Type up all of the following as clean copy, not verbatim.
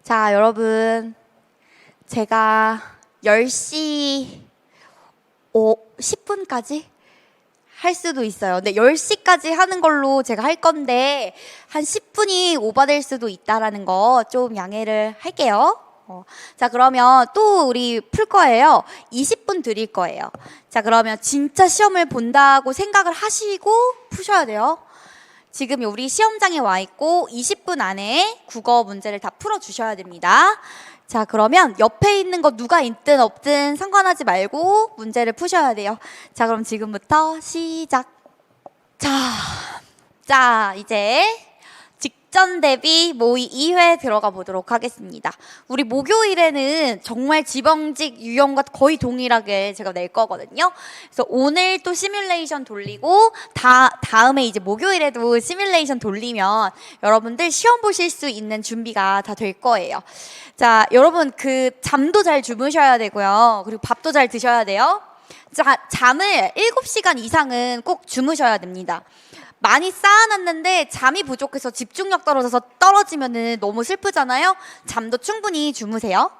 자, 여러분, 제가 10시 10분까지 할 수도 있어요. 근데 10시까지 하는 걸로 제가 할 건데 한 10분이 오버될 수도 있다라는 거 좀 양해를 할게요. 자, 그러면 또 우리 풀 거예요. 20분 드릴 거예요. 자, 그러면 진짜 시험을 본다고 생각을 하시고 푸셔야 돼요. 지금 우리 시험장에 와 있고 20분 안에 국어 문제를 다 풀어주셔야 됩니다. 자, 그러면 옆에 있는 거 누가 있든 없든 상관하지 말고 문제를 푸셔야 돼요. 자, 그럼 지금부터 시작. 자, 이제 직전 대비 모의 2회 들어가 보도록 하겠습니다. 우리 목요일에는 정말 지방직 유형과 거의 동일하게 제가 낼 거거든요. 그래서 오늘 또 시뮬레이션 돌리고 다음에 이제 목요일에도 시뮬레이션 돌리면 여러분들 시험 보실 수 있는 준비가 다 될 거예요. 자, 여러분 잠도 잘 주무셔야 되고요. 그리고 밥도 잘 드셔야 돼요. 자, 잠을 7시간 이상은 꼭 주무셔야 됩니다. 많이 쌓아놨는데 잠이 부족해서 집중력 떨어지면은 너무 슬프잖아요. 잠도 충분히 주무세요.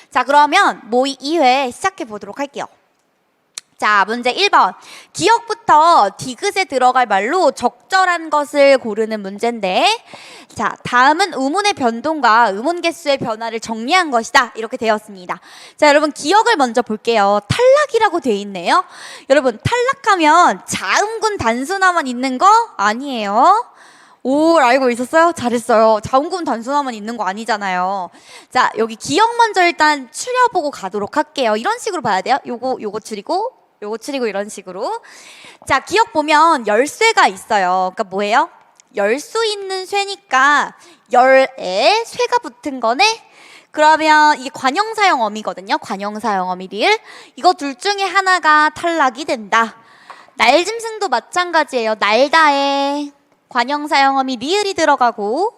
자, 그러면 모의 2회 시작해 보도록 할게요. 자, 문제 1번. 기억부터 디귿에 들어갈 말로 적절한 것을 고르는 문제인데, 자, 다음은 의문의 변동과 의문 개수의 변화를 정리한 것이다. 이렇게 되었습니다. 자, 여러분 기억을 먼저 볼게요. 탈락이라고 돼 있네요. 여러분 탈락하면 자음군 단순화만 있는 거 아니에요. 오, 알고 있었어요? 잘했어요. 자음군 단순화만 있는 거 아니잖아요. 자, 여기 기억 먼저 일단 추려보고 가도록 할게요. 이런 식으로 봐야 돼요. 요거 추리고 요거 추리고 이런 식으로. 자, 기억 보면 열쇠가 있어요. 그러니까 뭐예요? 열 수 있는 쇠니까 열에 쇠가 붙은 거네. 그러면 이게 관형사형 어미거든요. 관형사형 어미 리을. 이거 둘 중에 하나가 탈락이 된다. 날짐승도 마찬가지예요. 날다에 관형사형 어미 리을이 들어가고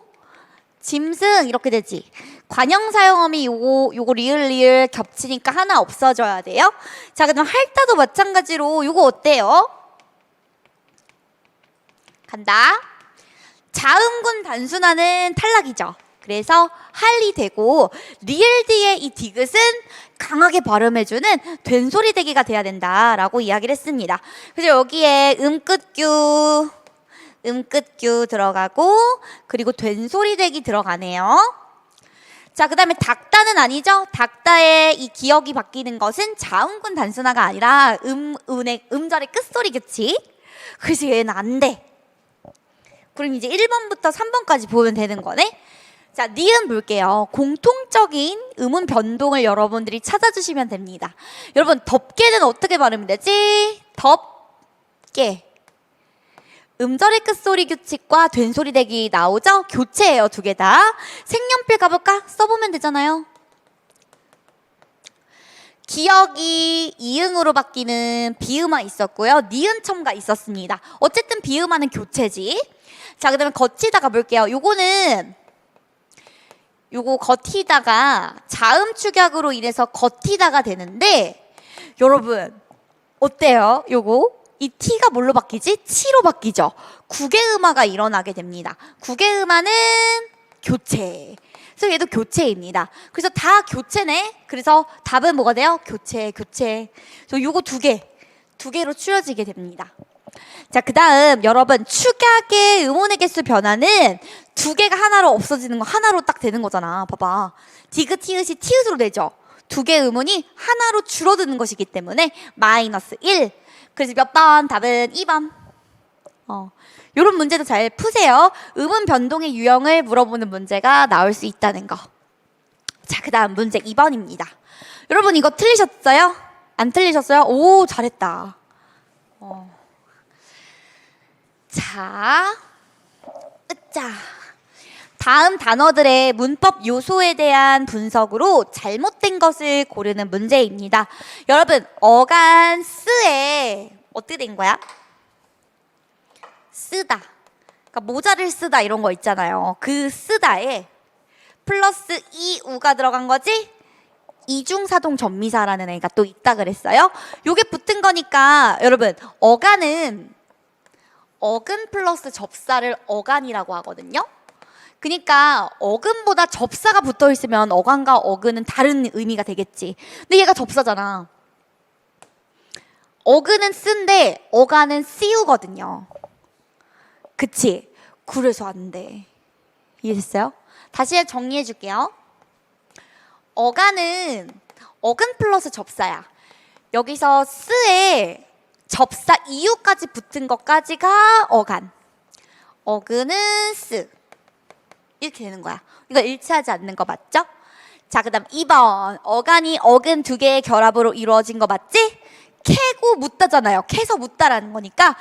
짐승 이렇게 되지. 관형사형 어미 요거 리을 겹치니까 하나 없어져야 돼요. 자, 그다음 할다도 마찬가지로 요거 어때요? 간다. 자음군 단순화는 탈락이죠. 그래서 할이 되고 리을 뒤에 이 디귿은 강하게 발음해주는 된소리 대기가 돼야 된다라고 이야기를 했습니다. 그래서 여기에 음끝규 들어가고 그리고 된소리 대기 들어가네요. 자, 그 다음에 닥다는 아니죠. 닥다의 이 기억이 바뀌는 것은 자음군 단순화가 아니라 음절의 끝소리 교치. 그래서 얘는 안 돼. 그럼 이제 1번부터 3번까지 보면 되는 거네. 자, 니은 볼게요. 공통적인 음운 변동을 여러분들이 찾아주시면 됩니다. 여러분, 덥게는 어떻게 발음이 되지? 덥게. 음절의 끝소리 규칙과 된소리 대기 나오죠? 교체예요, 두 개 다. 색연필 가볼까? 써보면 되잖아요. 기억이 이응으로 바뀌는 비음화 있었고요. 니은첨가 있었습니다. 어쨌든 비음화는 교체지. 자, 그 다음에 거치다 가볼게요. 요거 거티다가 자음 축약으로 인해서 거티다가 되는데 여러분 어때요? 이 T가 뭘로 바뀌지? 치로 바뀌죠. 국외음화가 일어나게 됩니다. 국외음화는 교체. 그래서 얘도 교체입니다. 그래서 다 교체네. 그래서 답은 뭐가 돼요? 교체. 그래서 요거 두 개로 추려지게 됩니다. 자, 그 다음 여러분 축약의 음운의 개수 변화는 두 개가 하나로 없어지는 거 하나로 딱 되는 거잖아. 봐봐. 디귿, 티읕이 티읕으로 되죠. 두 개의 음운이 하나로 줄어드는 것이기 때문에 -1. 그래서 몇 번? 답은 2번. 요런 문제도 잘 푸세요. 음운 변동의 유형을 물어보는 문제가 나올 수 있다는 거. 자, 그 다음 문제 2번입니다. 여러분 이거 틀리셨어요? 안 틀리셨어요? 오, 잘했다. 자, 다음 단어들의 문법 요소에 대한 분석으로 잘못된 것을 고르는 문제입니다. 여러분, 어간 쓰에 어떻게 된 거야? 쓰다. 그러니까 모자를 쓰다 이런 거 있잖아요. 그 쓰다에 플러스 이우가 들어간 거지? 이중사동 전미사라는 애가 또 있다 그랬어요. 요게 붙은 거니까 여러분, 어간은 어근 플러스 접사를 어간이라고 하거든요. 그러니까 어근보다 접사가 붙어 있으면 어간과 어근은 다른 의미가 되겠지. 근데 얘가 접사잖아. 어근은 쓴데 어간은 씨우거든요. 그치? 그래서 안 돼. 이해됐어요? 다시 정리해 줄게요. 어간은 어근 플러스 접사야. 여기서 쓰에 접사 이유까지 붙은 것까지가 어간. 어근은 쓰. 이렇게 되는 거야. 이거 일치하지 않는 거 맞죠? 자, 그 다음 2번. 어간이 어근 두 개의 결합으로 이루어진 거 맞지? 캐고 묻다잖아요. 캐서 묻다라는 거니까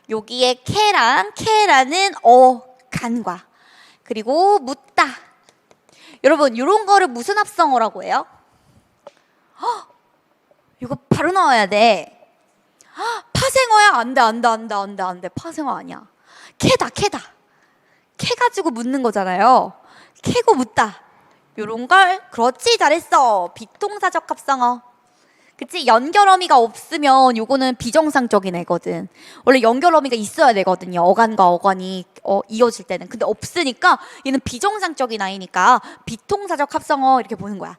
여기에 캐랑 캐라는 어간과 그리고 묻다. 여러분 이런 거를 무슨 합성어라고 해요? 이거 바로 나와야 돼. 파생어야? 안 돼. 파생어 아니야. 캐다. 캐가지고 묻는 거잖아요. 캐고 묻다. 요런 걸 그렇지 잘했어. 비동사적 합성어. 그치? 연결어미가 없으면 요거는 비정상적인 애거든. 원래 연결어미가 있어야 되거든요. 어간과 어간이 이어질 때는. 근데 없으니까 얘는 비정상적인 아이니까 비동사적 합성어 이렇게 보는 거야.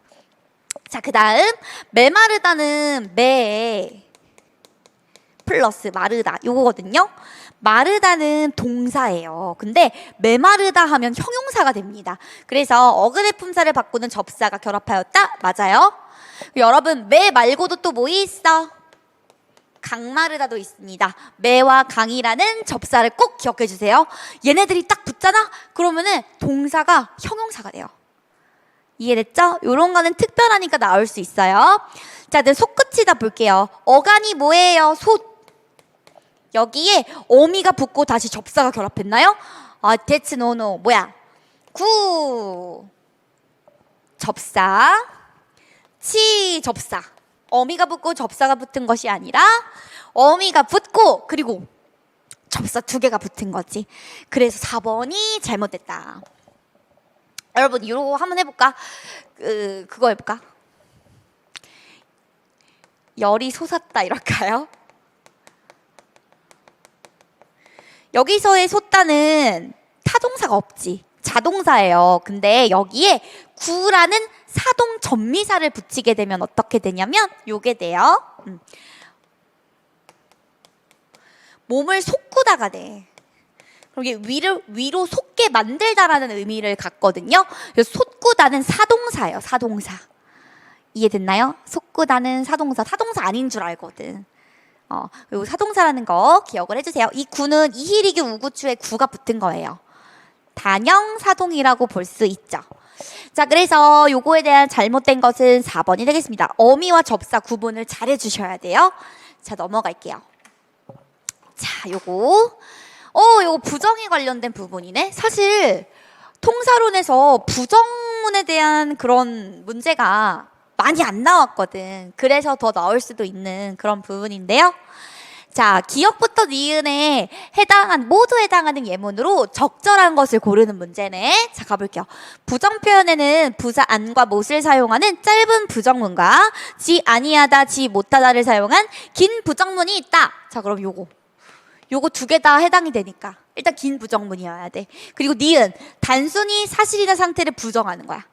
자, 그 다음 메마르다는 매 플러스 마르다 요거거든요. 마르다는 동사예요. 근데 메마르다 하면 형용사가 됩니다. 그래서 어근의 품사를 바꾸는 접사가 결합하였다? 맞아요. 여러분 매 말고도 또 뭐 있어? 강마르다도 있습니다. 매와 강이라는 접사를 꼭 기억해 주세요. 얘네들이 딱 붙잖아? 그러면은 동사가 형용사가 돼요. 이해됐죠? 요런 거는 특별하니까 나올 수 있어요. 자, 이제 속끝이다 볼게요. 어간이 뭐예요? 솥. 여기에 어미가 붙고 다시 접사가 결합했나요? 대츠 노노 뭐야? 구 접사 치 접사. 어미가 붙고 접사가 붙은 것이 아니라 어미가 붙고 그리고 접사 두 개가 붙은 거지. 그래서 4번이 잘못됐다. 여러분 이거 한번 해볼까? 그거 해볼까? 열이 솟았다 이럴까요? 여기서의 솟다는 타동사가 없지. 자동사예요. 근데 여기에 구라는 사동 전미사를 붙이게 되면 어떻게 되냐면 요게 돼요. 몸을 솟구다가 돼. 그럼 이게 위로 솟게 만들다라는 의미를 갖거든요. 그래서 솟구다는 사동사예요. 사동사. 이해됐나요? 솟구다는 사동사. 사동사 아닌 줄 알거든. 그리고 사동사라는 거 기억을 해주세요. 이 구는 이히리기 우구추에 구가 붙은 거예요. 단형 사동이라고 볼 수 있죠. 자, 그래서 요거에 대한 잘못된 것은 4번이 되겠습니다. 어미와 접사 구분을 잘 해주셔야 돼요. 자, 넘어갈게요. 자, 요거 부정에 관련된 부분이네. 사실 통사론에서 부정문에 대한 그런 문제가 많이 안 나왔거든. 그래서 더 나올 수도 있는 그런 부분인데요. 자, 기역부터 니은에 모두 해당하는 예문으로 적절한 것을 고르는 문제네. 자, 가볼게요. 부정 표현에는 부사 안과 못을 사용하는 짧은 부정문과 지 아니하다, 지 못하다를 사용한 긴 부정문이 있다. 자, 그럼 요거 두 개 다 해당이 되니까 일단 긴 부정문이어야 돼. 그리고 니은 단순히 사실이나 상태를 부정하는 거야.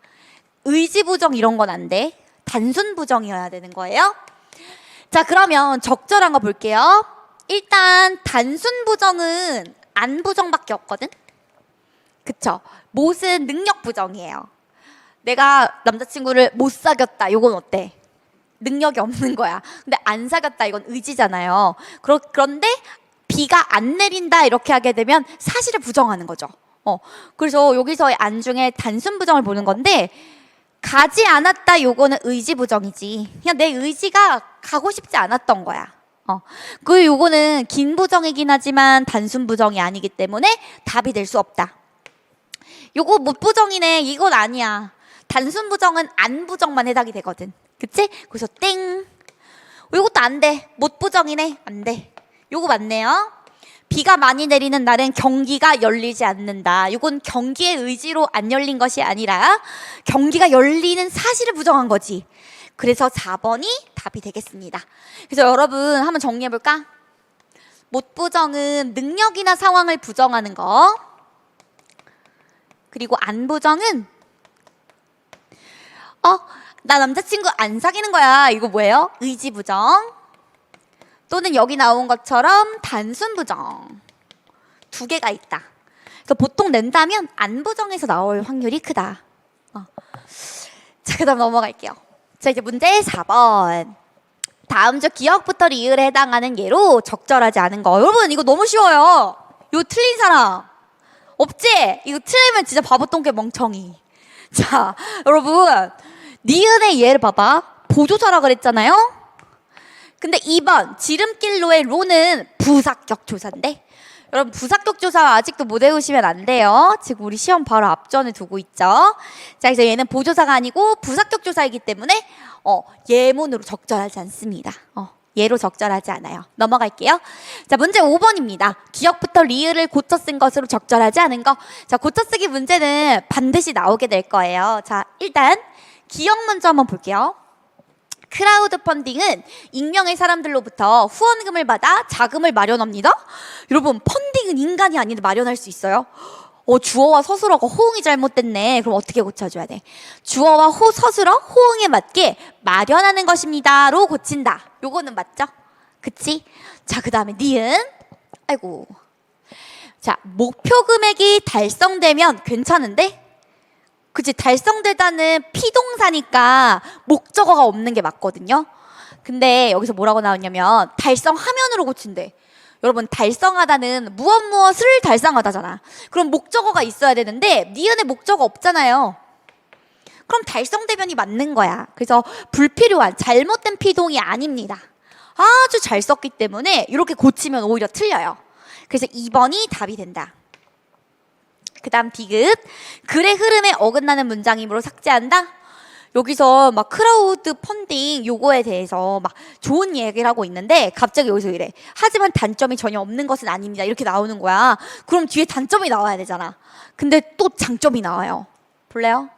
의지 부정 이런 건 안 돼. 단순 부정이어야 되는 거예요. 자, 그러면 적절한 거 볼게요. 일단 단순 부정은 안 부정밖에 없거든. 그쵸? 못은 능력 부정이에요. 내가 남자친구를 못 사귀었다. 요건 어때? 능력이 없는 거야. 근데 안 사귀었다. 이건 의지잖아요. 그런데 비가 안 내린다 이렇게 하게 되면 사실을 부정하는 거죠. 그래서 여기서의 안 중에 단순 부정을 보는 건데 가지 않았다 요거는 의지 부정이지. 그냥 내 의지가 가고 싶지 않았던 거야. 요거는 긴 부정이긴 하지만 단순 부정이 아니기 때문에 답이 될 수 없다. 요거 못 부정이네. 이건 아니야. 단순 부정은 안 부정만 해당이 되거든. 그치? 그래서 땡. 요것도 안 돼. 못 부정이네. 안 돼. 요거 맞네요. 비가 많이 내리는 날은 경기가 열리지 않는다. 이건 경기의 의지로 안 열린 것이 아니라 경기가 열리는 사실을 부정한 거지. 그래서 4번이 답이 되겠습니다. 그래서 여러분 한번 정리해볼까? 못 부정은 능력이나 상황을 부정하는 거. 그리고 안부정은 나 남자친구 안 사귀는 거야. 이거 뭐예요? 의지부정. 또는 여기 나온 것처럼 단순부정. 두 개가 있다. 그러니까 보통 낸다면 안부정에서 나올 확률이 크다. 자, 그 다음 넘어갈게요. 자, 이제 문제 4번. 다음 주 기억부터 리을에 해당하는 예로 적절하지 않은 거. 여러분 이거 너무 쉬워요. 이거 틀린 사람 없지? 이거 틀리면 진짜 바보 똥개 멍청이. 자, 여러분 니은의 예를 봐봐. 보조사라 그랬잖아요. 근데 2번 지름길로의 로는 부사격 조사인데, 여러분 부사격 조사 아직도 못 외우시면 안 돼요. 지금 우리 시험 바로 앞전에 두고 있죠. 자, 그래서 얘는 보조사가 아니고 부사격 조사이기 때문에 예문으로 적절하지 않습니다. 예로 적절하지 않아요. 넘어갈게요. 자, 문제 5번입니다. 기억부터 리을을 고쳐 쓴 것으로 적절하지 않은 거. 자, 고쳐 쓰기 문제는 반드시 나오게 될 거예요. 자, 일단 기억 먼저 한번 볼게요. 크라우드 펀딩은 익명의 사람들로부터 후원금을 받아 자금을 마련합니다. 여러분, 펀딩은 인간이 아닌데 마련할 수 있어요? 주어와 서술어가 호응이 잘못됐네. 그럼 어떻게 고쳐줘야 돼? 주어와 서술어 호응에 맞게 마련하는 것입니다로 고친다. 요거는 맞죠? 그치? 자, 그 다음에 니은. 아이고. 자, 목표 금액이 달성되면 괜찮은데? 그치? 달성되다는 피동사니까 목적어가 없는 게 맞거든요. 근데 여기서 뭐라고 나왔냐면 달성하면으로 고친대. 여러분, 달성하다는 무엇을 달성하다잖아. 그럼 목적어가 있어야 되는데 니은에 목적어 없잖아요. 그럼 달성되면이 맞는 거야. 그래서 불필요한 잘못된 피동이 아닙니다. 아주 잘 썼기 때문에 이렇게 고치면 오히려 틀려요. 그래서 2번이 답이 된다. 그 다음 디귿. 글의 흐름에 어긋나는 문장이므로 삭제한다. 여기서 막 크라우드 펀딩 요거에 대해서 막 좋은 얘기를 하고 있는데 갑자기 여기서 이래. 하지만 단점이 전혀 없는 것은 아닙니다. 이렇게 나오는 거야. 그럼 뒤에 단점이 나와야 되잖아. 근데 또 장점이 나와요. 볼래요?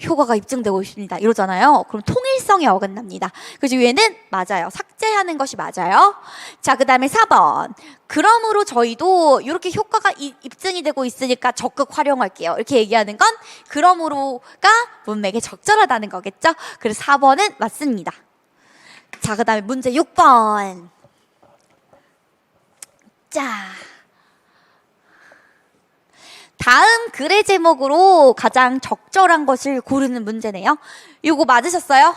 효과가 입증되고 있습니다. 이러잖아요. 그럼 통일성에 어긋납니다. 그래서 얘는 맞아요. 삭제하는 것이 맞아요. 자, 그 다음에 4번. 그러므로 저희도 이렇게 효과가 입증이 되고 있으니까 적극 활용할게요. 이렇게 얘기하는 건 그러므로가 문맥에 적절하다는 거겠죠. 그래서 4번은 맞습니다. 자, 그 다음에 문제 6번. 자, 다음 글의 제목으로 가장 적절한 것을 고르는 문제네요. 이거 맞으셨어요?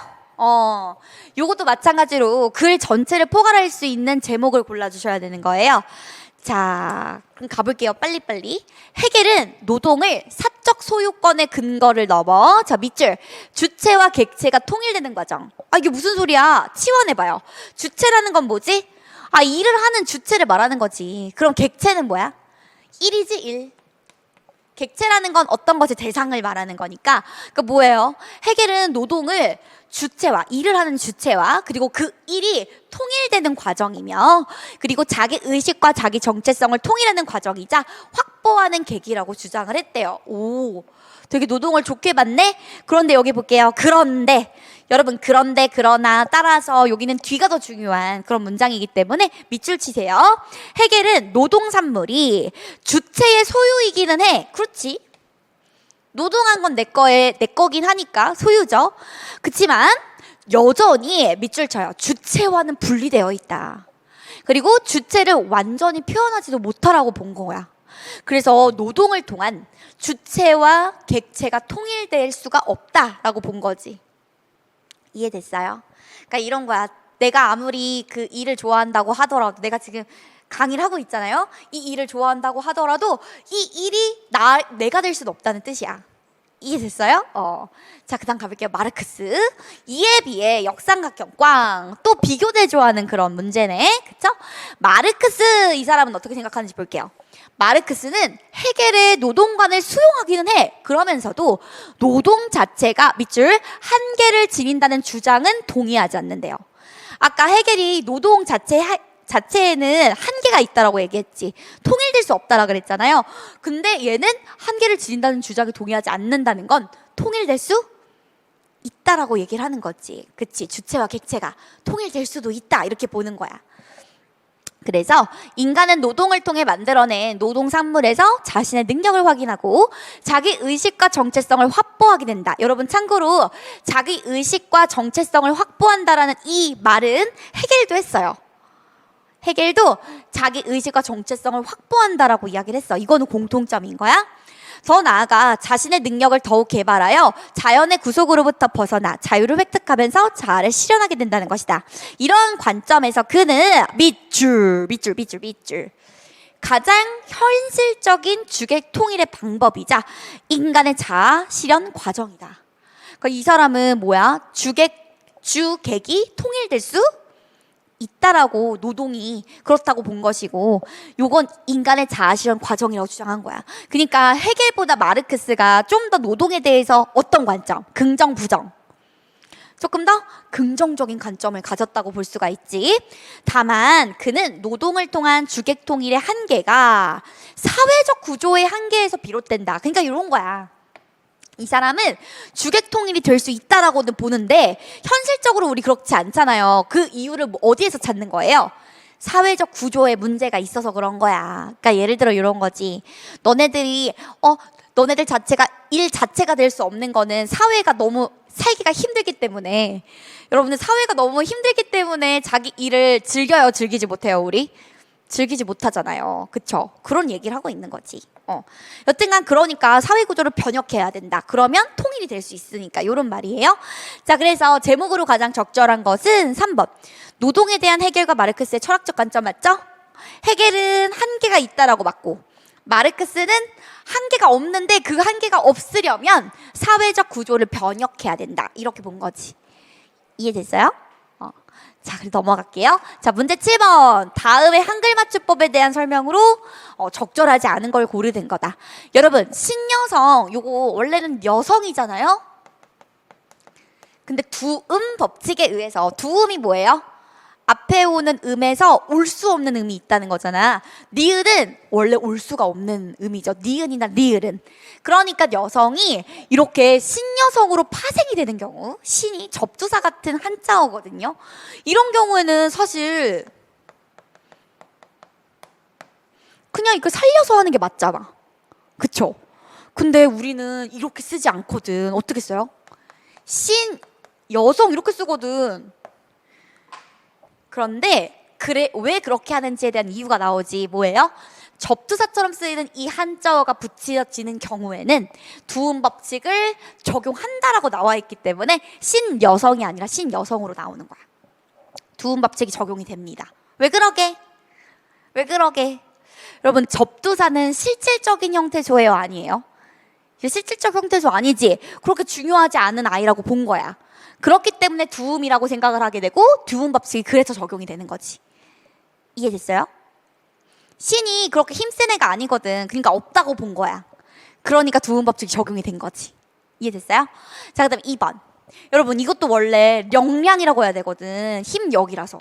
요것도 마찬가지로 글 전체를 포괄할 수 있는 제목을 골라주셔야 되는 거예요. 자, 그럼 가볼게요. 빨리빨리. 해겔은 노동을 사적 소유권의 근거를 넘어, 자, 밑줄, 주체와 객체가 통일되는 과정. 이게 무슨 소리야? 치환해봐요. 주체라는 건 뭐지? 일을 하는 주체를 말하는 거지. 그럼 객체는 뭐야? 일이지, 일. 객체라는 건 어떤 것의 대상을 말하는 거니까. 그러니까 뭐예요? 해겔은 노동을 주체와, 일을 하는 주체와, 그리고 그 일이 통일되는 과정이며, 그리고 자기 의식과 자기 정체성을 통일하는 과정이자 확보하는 계기라고 주장을 했대요. 오, 되게 노동을 좋게 봤네? 그런데 여기 볼게요. 그런데 여러분, 그런데 그러나 따라서 여기는 뒤가 더 중요한 그런 문장이기 때문에 밑줄 치세요. 해겔은 노동산물이 주체의 소유이기는 해. 그렇지? 노동한 건 내 거긴 하니까 소유죠. 그렇지만 여전히 밑줄 쳐요. 주체와는 분리되어 있다. 그리고 주체를 완전히 표현하지도 못하라고 본 거야. 그래서 노동을 통한 주체와 객체가 통일될 수가 없다라고 본 거지. 이해됐어요? 그러니까 이런 거야. 내가 아무리 그 일을 좋아한다고 하더라도, 내가 지금 강의를 하고 있잖아요. 이 일을 좋아한다고 하더라도 이 일이 내가 될 수는 없다는 뜻이야. 이해됐어요? 자, 그 다음 가볼게요. 마르크스. 이에 비해 역삼각형 꽝. 또 비교 대조하는 그런 문제네. 그쵸? 마르크스, 이 사람은 어떻게 생각하는지 볼게요. 마르크스는 해겔의 노동관을 수용하기는 해. 그러면서도 노동 자체가 밑줄 한계를 지닌다는 주장은 동의하지 않는데요. 아까 해겔이 노동 자체에는 한계가 있다라고 얘기했지. 통일될 수 없다라 그랬잖아요. 근데 얘는 한계를 지닌다는 주장에 동의하지 않는다는 건 통일될 수 있다라고 얘기를 하는 거지. 그치? 주체와 객체가 통일될 수도 있다, 이렇게 보는 거야. 그래서 인간은 노동을 통해 만들어낸 노동산물에서 자신의 능력을 확인하고 자기 의식과 정체성을 확보하게 된다. 여러분 참고로 자기 의식과 정체성을 확보한다라는 이 말은 헤겔도 했어요. 헤겔도 자기 의식과 정체성을 확보한다라고 이야기를 했어. 이거는 공통점인 거야. 더 나아가 자신의 능력을 더욱 개발하여 자연의 구속으로부터 벗어나 자유를 획득하면서 자아를 실현하게 된다는 것이다. 이런 관점에서 그는 밑줄 가장 현실적인 주객 통일의 방법이자 인간의 자아 실현 과정이다. 그러니까 이 사람은 뭐야? 주객이 통일될 수 있다라고 노동이 그렇다고 본 것이고 요건 인간의 자아 실현 과정이라고 주장한 거야. 그러니까 헤겔보다 마르크스가 좀 더 노동에 대해서 어떤 관점? 긍정, 부정? 조금 더 긍정적인 관점을 가졌다고 볼 수가 있지. 다만 그는 노동을 통한 주객 통일의 한계가 사회적 구조의 한계에서 비롯된다. 그러니까 이런 거야. 이 사람은 주객 통일이 될 수 있다라고는 보는데 현실적으로 우리 그렇지 않잖아요. 그 이유를 어디에서 찾는 거예요? 사회적 구조에 문제가 있어서 그런 거야. 그러니까 예를 들어 이런 거지. 너네들 자체가 일 자체가 될 수 없는 거는 사회가 너무 살기가 힘들기 때문에. 여러분들 사회가 너무 힘들기 때문에 자기 일을 즐겨요, 즐기지 못해요, 우리? 즐기지 못하잖아요. 그쵸? 그런 얘기를 하고 있는 거지. 여튼간 그러니까 사회구조를 변혁해야 된다. 그러면 통일이 될 수 있으니까 이런 말이에요. 자, 그래서 제목으로 가장 적절한 것은 3번. 노동에 대한 헤겔과 마르크스의 철학적 관점 맞죠? 헤겔은 한계가 있다라고 맞고 마르크스는 한계가 없는데 그 한계가 없으려면 사회적 구조를 변혁해야 된다. 이렇게 본 거지. 이해됐어요? 자, 그럼 넘어갈게요. 자, 문제 7번. 다음의 한글 맞춤법에 대한 설명으로 적절하지 않은 걸 고르는 거다. 여러분, 신여성, 요거 원래는 여성이잖아요? 근데 두음 법칙에 의해서, 두음이 뭐예요? 앞에 오는 음에서 올 수 없는 음이 있다는 거잖아. 니을은 원래 올 수가 없는 음이죠. 니은이나 리을은. 그러니까 여성이 이렇게 신여성으로 파생이 되는 경우, 신이 접두사 같은 한자어거든요. 이런 경우에는 사실 그냥 이거 살려서 하는 게 맞잖아. 그쵸? 근데 우리는 이렇게 쓰지 않거든. 어떻게 써요? 신, 여성 이렇게 쓰거든. 그런데 왜 그렇게 하는지에 대한 이유가 나오지. 뭐예요? 접두사처럼 쓰이는 이 한자어가 붙여지는 경우에는 두음 법칙을 적용한다라고 나와 있기 때문에 신여성이 아니라 신여성으로 나오는 거야. 두음 법칙이 적용이 됩니다. 왜 그러게? 여러분, 접두사는 실질적인 형태조예요, 아니에요? 실질적 형태조 아니지. 그렇게 중요하지 않은 아이라고 본 거야. 그렇기 때문에 두음이라고 생각을 하게 되고 두음 법칙이 그래서 적용이 되는 거지. 이해됐어요? 신이 그렇게 힘센 애가 아니거든. 그러니까 없다고 본 거야. 그러니까 두음 법칙이 적용이 된 거지. 이해됐어요? 자, 그 다음에 2번. 여러분, 이것도 원래 역량이라고 해야 되거든. 힘역이라서.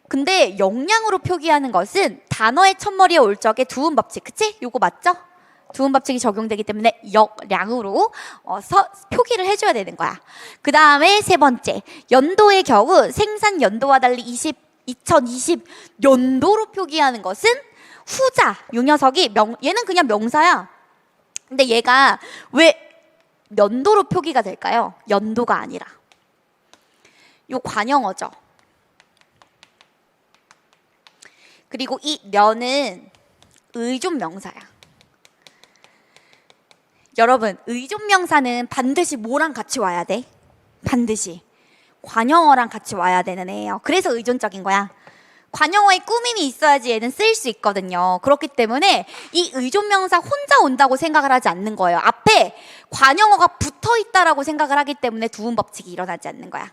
근데 역량으로 표기하는 것은 단어의 첫머리에 올 적에 두음 법칙. 그치? 요거 맞죠? 두음 법칙이 적용되기 때문에 역량으로 표기를 해줘야 되는 거야. 그 다음에 세 번째, 연도의 경우 생산 연도와 달리 2020 연도로 표기하는 것은 후자. 요 녀석이 얘는 그냥 명사야. 근데 얘가 왜 연도로 표기가 될까요? 연도가 아니라 요 관형어죠. 그리고 이 년은 의존 명사야. 여러분, 의존 명사는 반드시 뭐랑 같이 와야 돼? 반드시 관형어랑 같이 와야 되는 애예요. 그래서 의존적인 거야. 관형어에 꾸밈이 있어야지 얘는 쓰일 수 있거든요. 그렇기 때문에 이 의존 명사 혼자 온다고 생각을 하지 않는 거예요. 앞에 관형어가 붙어 있다라고 생각을 하기 때문에 두음 법칙이 일어나지 않는 거야.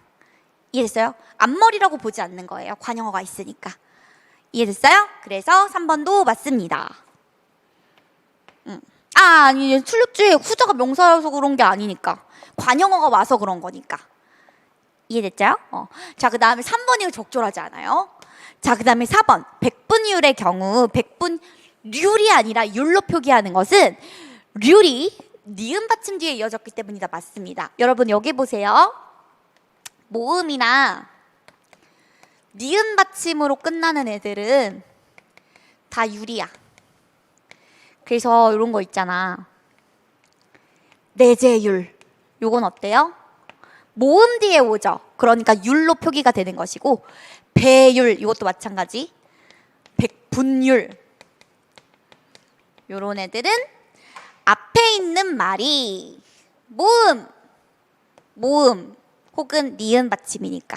이해됐어요? 앞머리라고 보지 않는 거예요. 관형어가 있으니까. 이해됐어요? 그래서 3번도 맞습니다. 아니, 출력주에 후자가 명사여서 그런 게 아니니까. 관형어가 와서 그런 거니까. 이해됐죠? 자, 그 다음에 3번이 적절하지 않아요? 자, 그 다음에 4번. 백분율의 경우 백분률이 아니라 율로 표기하는 것은 률이 니은 받침 뒤에 이어졌기 때문이다. 맞습니다. 여러분, 여기 보세요. 모음이나 니은 받침으로 끝나는 애들은 다 율이야. 그래서 이런 거 있잖아. 내재율. 요건 어때요? 모음 뒤에 오죠. 그러니까 율로 표기가 되는 것이고, 배율 이것도 마찬가지. 백분율. 요런 애들은 앞에 있는 말이 모음 혹은 니은 받침이니까.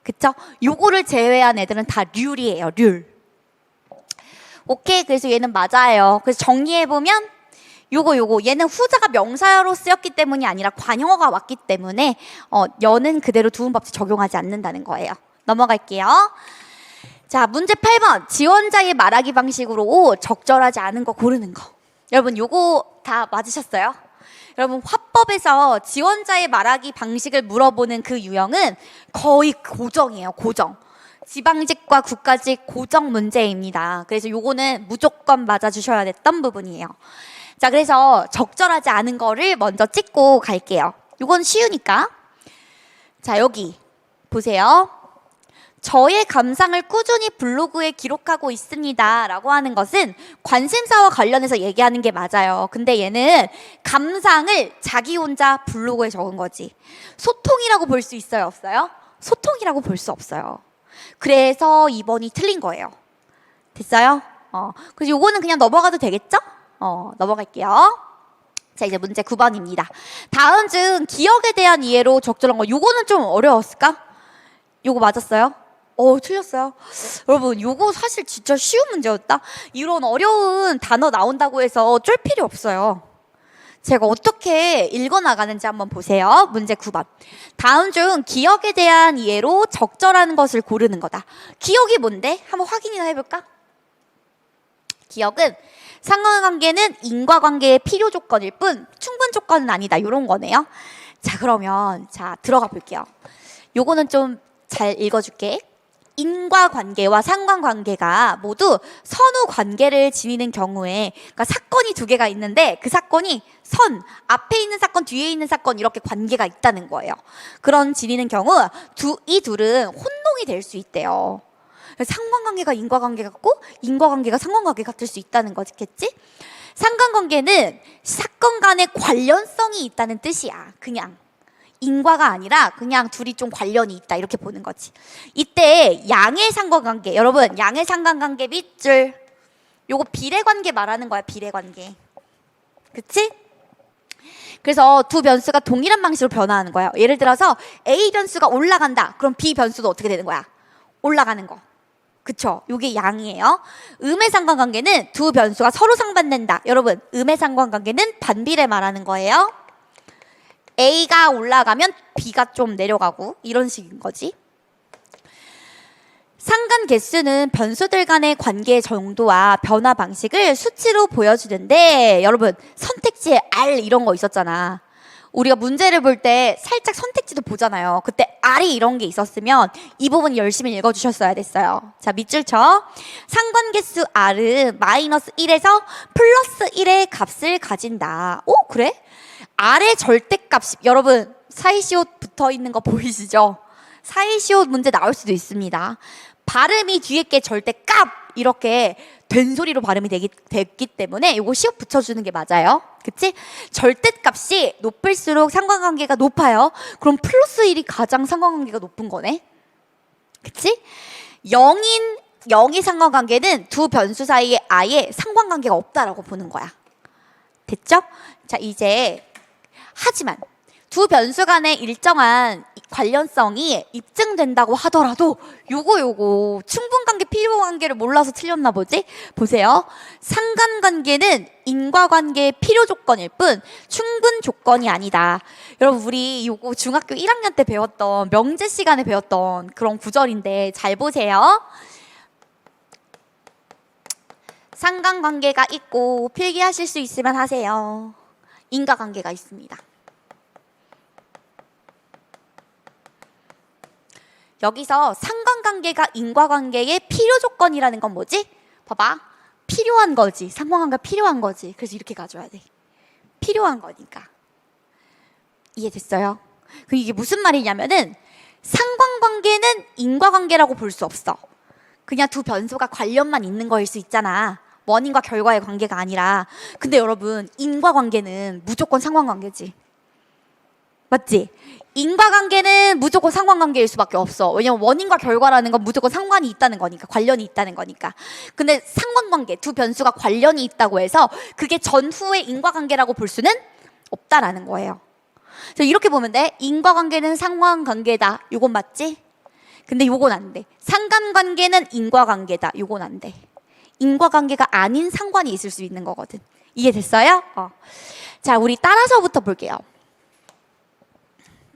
그쵸? 요거를 제외한 애들은 다 률이에요. 률. 오케이. 그래서 얘는 맞아요. 그래서 정리해보면 요거 얘는 후자가 명사로 쓰였기 때문이 아니라 관형어가 왔기 때문에 여는 그대로 두음법칙 적용하지 않는다는 거예요. 넘어갈게요. 자, 문제 8번. 지원자의 말하기 방식으로 적절하지 않은 거 고르는 거. 여러분 요거 다 맞으셨어요? 여러분 화법에서 지원자의 말하기 방식을 물어보는 그 유형은 거의 고정이에요. 고정. 지방직과 국가직 고정 문제입니다. 그래서 요거는 무조건 맞아주셔야 됐던 부분이에요. 자, 그래서 적절하지 않은 거를 먼저 찍고 갈게요. 요건 쉬우니까. 자, 여기 보세요. 저의 감상을 꾸준히 블로그에 기록하고 있습니다 라고 하는 것은 관심사와 관련해서 얘기하는 게 맞아요. 근데 얘는 감상을 자기 혼자 블로그에 적은 거지. 소통이라고 볼 수 있어요? 없어요? 소통이라고 볼 수 없어요. 그래서 2번이 틀린 거예요. 됐어요? 그래서 요거는 그냥 넘어가도 되겠죠? 넘어갈게요. 자, 이제 문제 9번입니다. 다음 중 기억에 대한 이해로 적절한 거. 요거는 좀 어려웠을까? 요거 맞았어요? 틀렸어요. 여러분 요거 사실 진짜 쉬운 문제였다. 이런 어려운 단어 나온다고 해서 쫄 필요 없어요. 제가 어떻게 읽어나가는지 한번 보세요. 문제 9번. 다음 중 기억에 대한 이해로 적절한 것을 고르는 거다. 기억이 뭔데? 한번 확인이나 해볼까? 기억은 상관관계는 인과관계의 필요 조건일 뿐 충분 조건은 아니다. 이런 거네요. 자, 그러면 들어가 볼게요. 요거는 좀 잘 읽어줄게. 인과관계와 상관관계가 모두 선후 관계를 지니는 경우에, 그러니까 사건이 두 개가 있는데 그 사건이 앞에 있는 사건, 뒤에 있는 사건 이렇게 관계가 있다는 거예요. 그런 지니는 경우 이 둘은 혼동이 될 수 있대요. 상관관계가 인과관계 같고 인과관계가 상관관계 같을 수 있다는 거겠지? 상관관계는 사건 간의 관련성이 있다는 뜻이야. 그냥 인과가 아니라 그냥 둘이 좀 관련이 있다 이렇게 보는 거지. 이때 양의 상관관계, 여러분 양의 상관관계 밑줄 요거 비례관계 말하는 거야. 비례관계. 그치? 그래서 두 변수가 동일한 방식으로 변화하는 거예요. 예를 들어서 A 변수가 올라간다. 그럼 B 변수도 어떻게 되는 거야? 올라가는 거. 그쵸? 요게 양이에요. 음의 상관관계는 두 변수가 서로 상반된다. 여러분 음의 상관관계는 반비례 말하는 거예요. A가 올라가면 B가 좀 내려가고 이런 식인 거지. 상관 개수는 변수들 간의 관계 정도와 변화 방식을 수치로 보여주는데, 여러분 선택지에 R 이런 거 있었잖아. 우리가 문제를 볼 때 살짝 선택지도 보잖아요. 그때 R이 이런 게 있었으면 이 부분 열심히 읽어주셨어야 됐어요. 자, 밑줄 쳐. 상관계수 R은 마이너스 1에서 플러스 1의 값을 가진다. 오, 그래? R의 절대값이, 여러분 사이시옷 붙어있는 거 보이시죠? 사이시옷 문제 나올 수도 있습니다. 발음이 뒤에 게 절대값 이렇게 된소리로 발음이 됐기 때문에 이거 시옷 붙여주는 게 맞아요. 그치? 절대값이 높을수록 상관관계가 높아요. 그럼 플러스 1이 가장 상관관계가 높은 거네. 그치? 0의 상관관계는 두 변수 사이에 아예 상관관계가 없다라고 보는 거야. 됐죠? 자, 이제 하지만 두 변수 간의 일정한 관련성이 입증된다고 하더라도 요거 충분관계 필요관계를 몰라서 틀렸나 보지? 보세요. 상관관계는 인과관계의 필요 조건일 뿐 충분 조건이 아니다. 여러분 우리 요거 중학교 1학년 때 배웠던 명제 시간에 배웠던 그런 구절인데 잘 보세요. 상관관계가 있고 필기하실 수 있으면 하세요. 인과관계가 있습니다. 여기서 상관관계가 인과관계의 필요 조건이라는 건 뭐지? 봐봐. 필요한 거지. 상관관계가 필요한 거지. 그래서 이렇게 가져야 돼. 필요한 거니까. 이해됐어요? 그 이게 무슨 말이냐면은 상관관계는 인과관계라고 볼 수 없어. 그냥 두 변수가 관련만 있는 거일 수 있잖아. 원인과 결과의 관계가 아니라. 근데 여러분, 인과관계는 무조건 상관관계지. 맞지? 인과관계는 무조건 상관관계일 수밖에 없어. 왜냐면 원인과 결과라는 건 무조건 상관이 있다는 거니까, 관련이 있다는 거니까. 근데 상관관계, 두 변수가 관련이 있다고 해서 그게 전후의 인과관계라고 볼 수는 없다라는 거예요. 그래서 이렇게 보면 돼. 인과관계는 상관관계다. 요건 맞지? 근데 요건 안 돼. 상관관계는 인과관계다. 요건 안 돼. 인과관계가 아닌 상관이 있을 수 있는 거거든. 이해됐어요? 자, 우리 따라서부터 볼게요.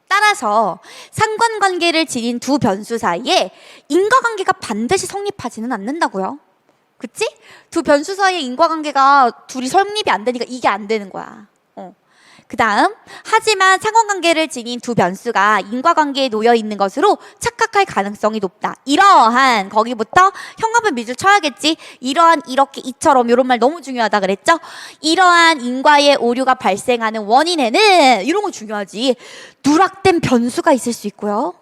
따라서 상관관계를 지닌 두 변수 사이에 인과관계가 반드시 성립하지는 않는다고요. 그치? 두 변수 사이에 인과관계가 둘이 성립이 안 되니까 이게 안 되는 거야. 그 다음, 하지만 상관관계를 지닌 두 변수가 인과관계에 놓여 있는 것으로 착각할 가능성이 높다. 이러한, 거기부터 형용사 밑줄 쳐야겠지. 이러한, 이렇게, 이처럼 이런 말 너무 중요하다 그랬죠. 이러한 인과의 오류가 발생하는 원인에는 이런 거 중요하지. 누락된 변수가 있을 수 있고요.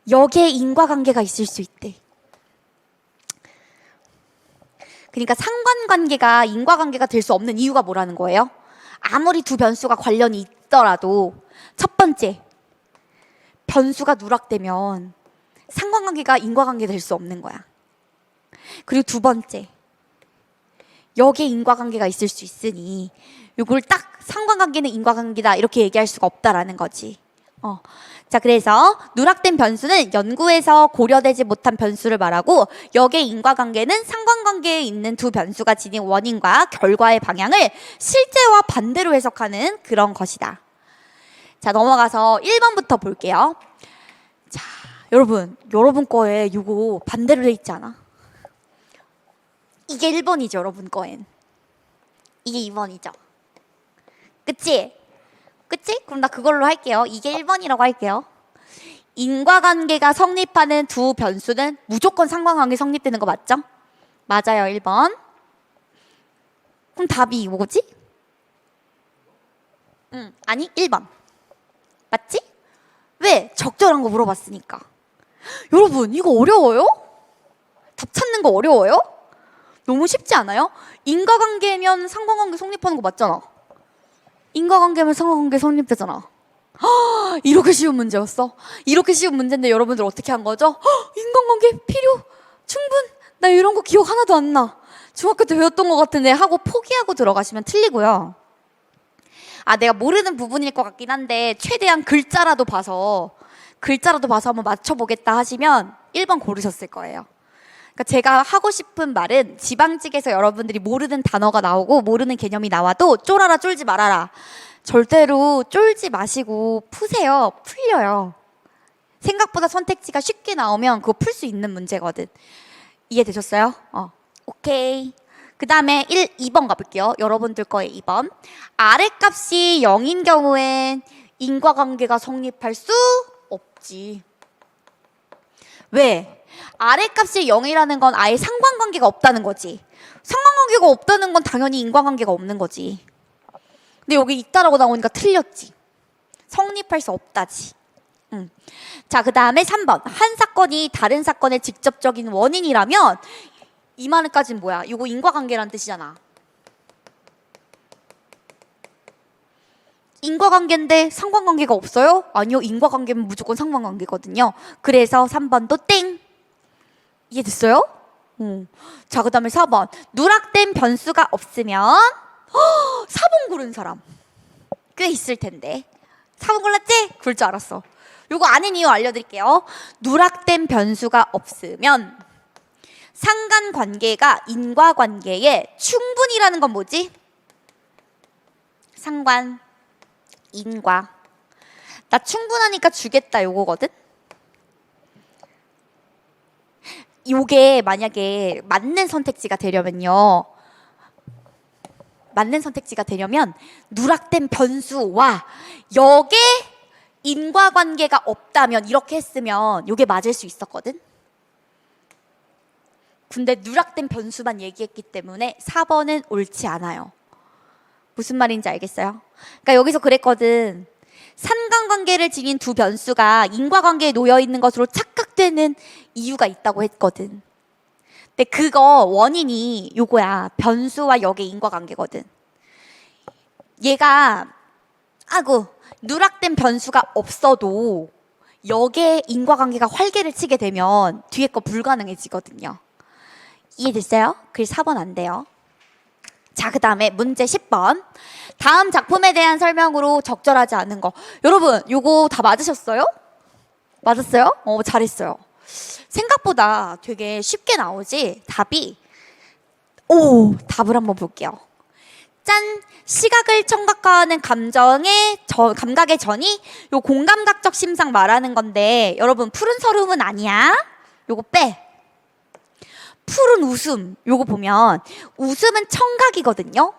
여기에 인과관계가 있을 수 있대. 그러니까 상관관계가 인과관계가 될 수 없는 이유가 뭐라는 거예요? 아무리 두 변수가 관련이 있더라도 첫 번째, 변수가 누락되면 상관관계가 인과관계 될 수 없는 거야. 그리고 두 번째, 여기에 인과관계가 있을 수 있으니 이걸 딱 상관관계는 인과관계다 이렇게 얘기할 수가 없다라는 거지. 자, 그래서 누락된 변수는 연구에서 고려되지 못한 변수를 말하고 여기에 인과관계는 상관관계에 있는 두 변수가 지닌 원인과 결과의 방향을 실제와 반대로 해석하는 그런 것이다. 자, 넘어가서 1번부터 볼게요. 자, 여러분 거에 이거 반대로 돼 있지 않아? 이게 1번이죠, 여러분 거엔. 이게 2번이죠. 그치? 그치? 그럼 나 그걸로 할게요. 이게 1번이라고 할게요. 인과관계가 성립하는 두 변수는 무조건 상관관계 성립되는 거 맞죠? 맞아요, 1번. 그럼 답이 뭐지? 아니, 1번. 맞지? 왜? 적절한 거 물어봤으니까. 여러분, 이거 어려워요? 답 찾는 거 어려워요? 너무 쉽지 않아요? 인과관계면 상관관계 성립하는 거 맞잖아. 인과관계면 상관관계 성립되잖아. 이렇게 쉬운 문제였어? 이렇게 쉬운 문제인데 여러분들 어떻게 한 거죠? 인간관계 필요 충분. 나 이런 거 기억 하나도 안 나. 중학교 때 배웠던 것 같은데 하고 포기하고 들어가시면 틀리고요. 내가 모르는 부분일 것 같긴 한데 최대한 글자라도 봐서 한번 맞춰보겠다 하시면 1번 고르셨을 거예요. 그러니까 제가 하고 싶은 말은 지방직에서 여러분들이 모르는 단어가 나오고 모르는 개념이 나와도 쫄아라 쫄지 말아라. 절대로 쫄지 마시고 푸세요. 풀려요. 생각보다 선택지가 쉽게 나오면 그거 풀 수 있는 문제거든. 이해되셨어요? 오케이. 그 다음에 2번 가볼게요. 여러분들 거에 2번. 아랫값이 0인 경우엔 인과관계가 성립할 수 없지. 왜? 아랫값이 0이라는 건 아예 상관관계가 없다는 거지. 상관관계가 없다는 건 당연히 인과관계가 없는 거지. 근데 여기 있다라고 나오니까 틀렸지. 성립할 수 없다지. 자, 그 다음에 3번. 한 사건이 다른 사건의 직접적인 원인이라면 이 말까지는 뭐야? 이거 인과관계라는 뜻이잖아. 인과관계인데 상관관계가 없어요? 아니요. 인과관계면 무조건 상관관계거든요. 그래서 3번도 땡. 이해됐어요? 자, 그 다음에 4번. 누락된 변수가 없으면 4번 고른 사람 꽤 있을 텐데. 4번 골랐지? 그럴 줄 알았어. 요거 아는 이유 알려드릴게요. 누락된 변수가 없으면 상관관계가 인과관계에 충분이라는 건 뭐지? 상관, 인과. 나 충분하니까 주겠다 요거거든? 요게 만약에 맞는 선택지가 되려면 누락된 변수와 역에 인과관계가 없다면 이렇게 했으면 요게 맞을 수 있었거든? 근데 누락된 변수만 얘기했기 때문에 4번은 옳지 않아요. 무슨 말인지 알겠어요? 그러니까 여기서 그랬거든. 상관관계를 지닌 두 변수가 인과관계에 놓여 있는 것으로 착각되는 이유가 있다고 했거든. 근데 그거 원인이 요거야. 변수와 역의 인과관계거든. 얘가 누락된 변수가 없어도 역의 인과관계가 활개를 치게 되면 뒤에 거 불가능해지거든요. 이해됐어요? 그래서 4번 안 돼요. 자, 그 다음에 문제 10번. 다음 작품에 대한 설명으로 적절하지 않은 거. 여러분, 요거 다 맞으셨어요? 맞았어요? 잘했어요. 생각보다 되게 쉽게 나오지? 답이. 답을 한번 볼게요. 짠! 시각을 청각화하는 감각의 전이 요 공감각적 심상 말하는 건데, 여러분, 푸른 서름은 아니야. 요거 빼. 푸른 웃음, 요거 보면 웃음은 청각이거든요.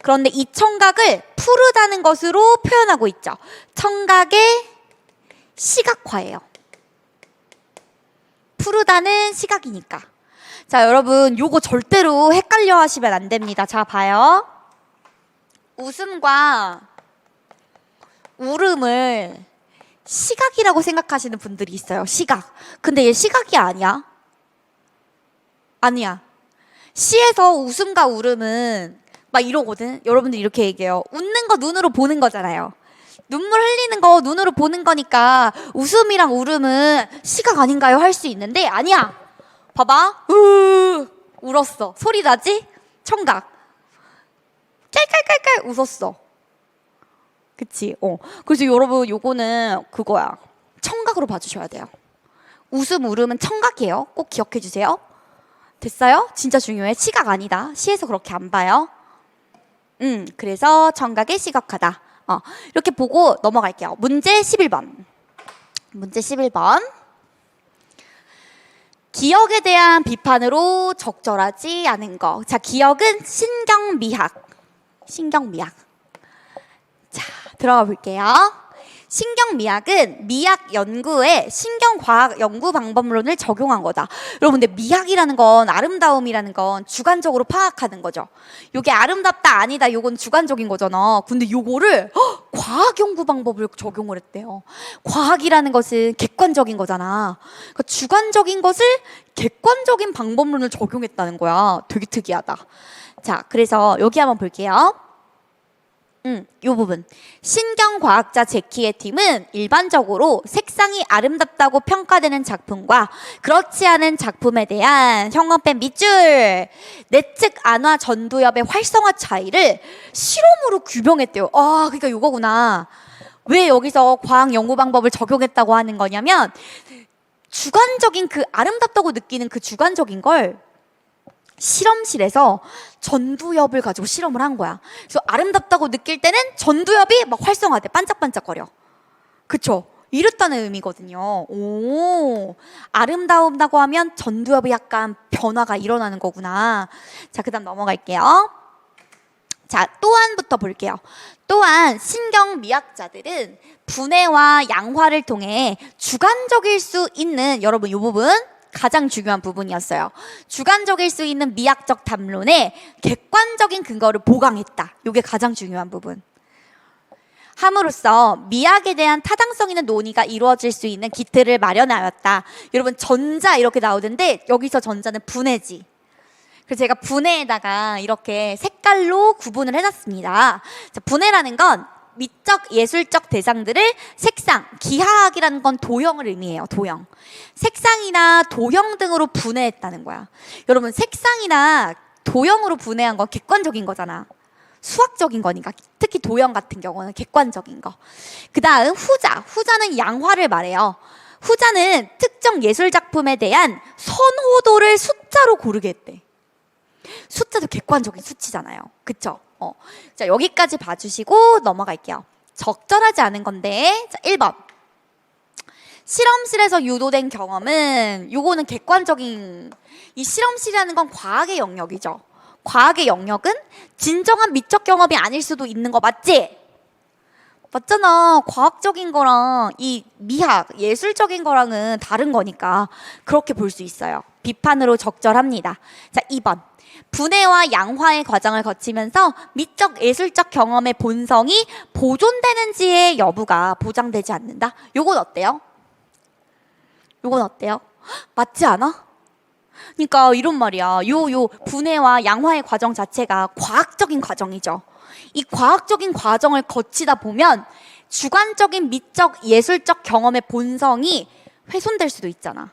그런데 이 청각을 푸르다는 것으로 표현하고 있죠. 청각의 시각화예요. 푸르다는 시각이니까. 자, 여러분 요거 절대로 헷갈려 하시면 안 됩니다. 자, 봐요. 웃음과 울음을 시각이라고 생각하시는 분들이 있어요. 시각. 근데 얘 시각이 아니야. 아니야. 시에서 웃음과 울음은 막 이러거든. 여러분들 이렇게 얘기해요. 웃는 거 눈으로 보는 거잖아요. 눈물 흘리는 거 눈으로 보는 거니까 웃음이랑 울음은 시각 아닌가요? 할 수 있는데 아니야. 봐봐. 울었어. 소리 나지? 청각. 깔깔깔깔 웃었어. 그치? 그래서 여러분 요거는 그거야. 청각으로 봐주셔야 돼요. 웃음, 울음은 청각이에요. 꼭 기억해 주세요. 됐어요? 진짜 중요해. 시각 아니다. 시에서 그렇게 안 봐요. 그래서 청각의 시각화다. 이렇게 보고 넘어갈게요. 문제 11번. 문제 11번. 기억에 대한 비판으로 적절하지 않은 거. 자, 기억은 신경미학. 신경미학. 자, 들어가 볼게요. 신경미학은 미학 연구에 신경과학 연구 방법론을 적용한 거다. 여러분, 근데 미학이라는 건 아름다움이라는 건 주관적으로 파악하는 거죠. 요게 아름답다 아니다 요건 주관적인 거잖아. 근데 요거를 과학 연구 방법을 적용을 했대요. 과학이라는 것은 객관적인 거잖아. 그러니까 주관적인 것을 객관적인 방법론을 적용했다는 거야. 되게 특이하다. 자, 그래서 여기 한번 볼게요. 요 부분. 신경과학자 제키의 팀은 일반적으로 색상이 아름답다고 평가되는 작품과 그렇지 않은 작품에 대한 형광펜 밑줄, 내측 안화 전두엽의 활성화 차이를 실험으로 규명했대요. 그러니까 요거구나. 왜 여기서 과학 연구 방법을 적용했다고 하는 거냐면 주관적인 그 아름답다고 느끼는 그 주관적인 걸 실험실에서 전두엽을 가지고 실험을 한 거야. 그래서 아름답다고 느낄 때는 전두엽이 막 활성화돼. 반짝반짝거려. 그쵸? 이랬다는 의미거든요. 아름다움다고 하면 전두엽이 약간 변화가 일어나는 거구나. 자, 그 다음 넘어갈게요. 자, 또한부터 볼게요. 또한 신경미학자들은 분해와 양화를 통해 주관적일 수 있는, 여러분 이 부분 가장 중요한 부분이었어요. 주관적일 수 있는 미학적 담론에 객관적인 근거를 보강했다. 이게 가장 중요한 부분. 함으로써 미학에 대한 타당성 있는 논의가 이루어질 수 있는 기틀을 마련하였다. 여러분 전자 이렇게 나오는데 여기서 전자는 분해지. 그래서 제가 분해에다가 이렇게 색깔로 구분을 해놨습니다. 자, 분해라는 건 미적 예술적 대상들을 색상, 기하학이라는 건 도형을 의미해요. 도형. 색상이나 도형 등으로 분해했다는 거야. 여러분 색상이나 도형으로 분해한 건 객관적인 거잖아. 수학적인 거니까. 특히 도형 같은 경우는 객관적인 거. 그 다음 후자. 후자는 양화를 말해요. 후자는 특정 예술 작품에 대한 선호도를 숫자로 고르게 했대. 숫자도 객관적인 수치잖아요. 그쵸? 자, 여기까지 봐주시고 넘어갈게요. 적절하지 않은 건데, 자, 1번. 실험실에서 유도된 경험은, 요거는 객관적인, 이 실험실이라는 건 과학의 영역이죠. 과학의 영역은 진정한 미적 경험이 아닐 수도 있는 거 맞지? 맞잖아. 과학적인 거랑 이 미학, 예술적인 거랑은 다른 거니까 그렇게 볼 수 있어요. 비판으로 적절합니다. 자, 2번. 분해와 양화의 과정을 거치면서 미적 예술적 경험의 본성이 보존되는지의 여부가 보장되지 않는다. 요건 어때요? 요건 어때요? 맞지 않아? 그러니까 이런 말이야. 요 분해와 양화의 과정 자체가 과학적인 과정이죠. 이 과학적인 과정을 거치다 보면 주관적인 미적 예술적 경험의 본성이 훼손될 수도 있잖아.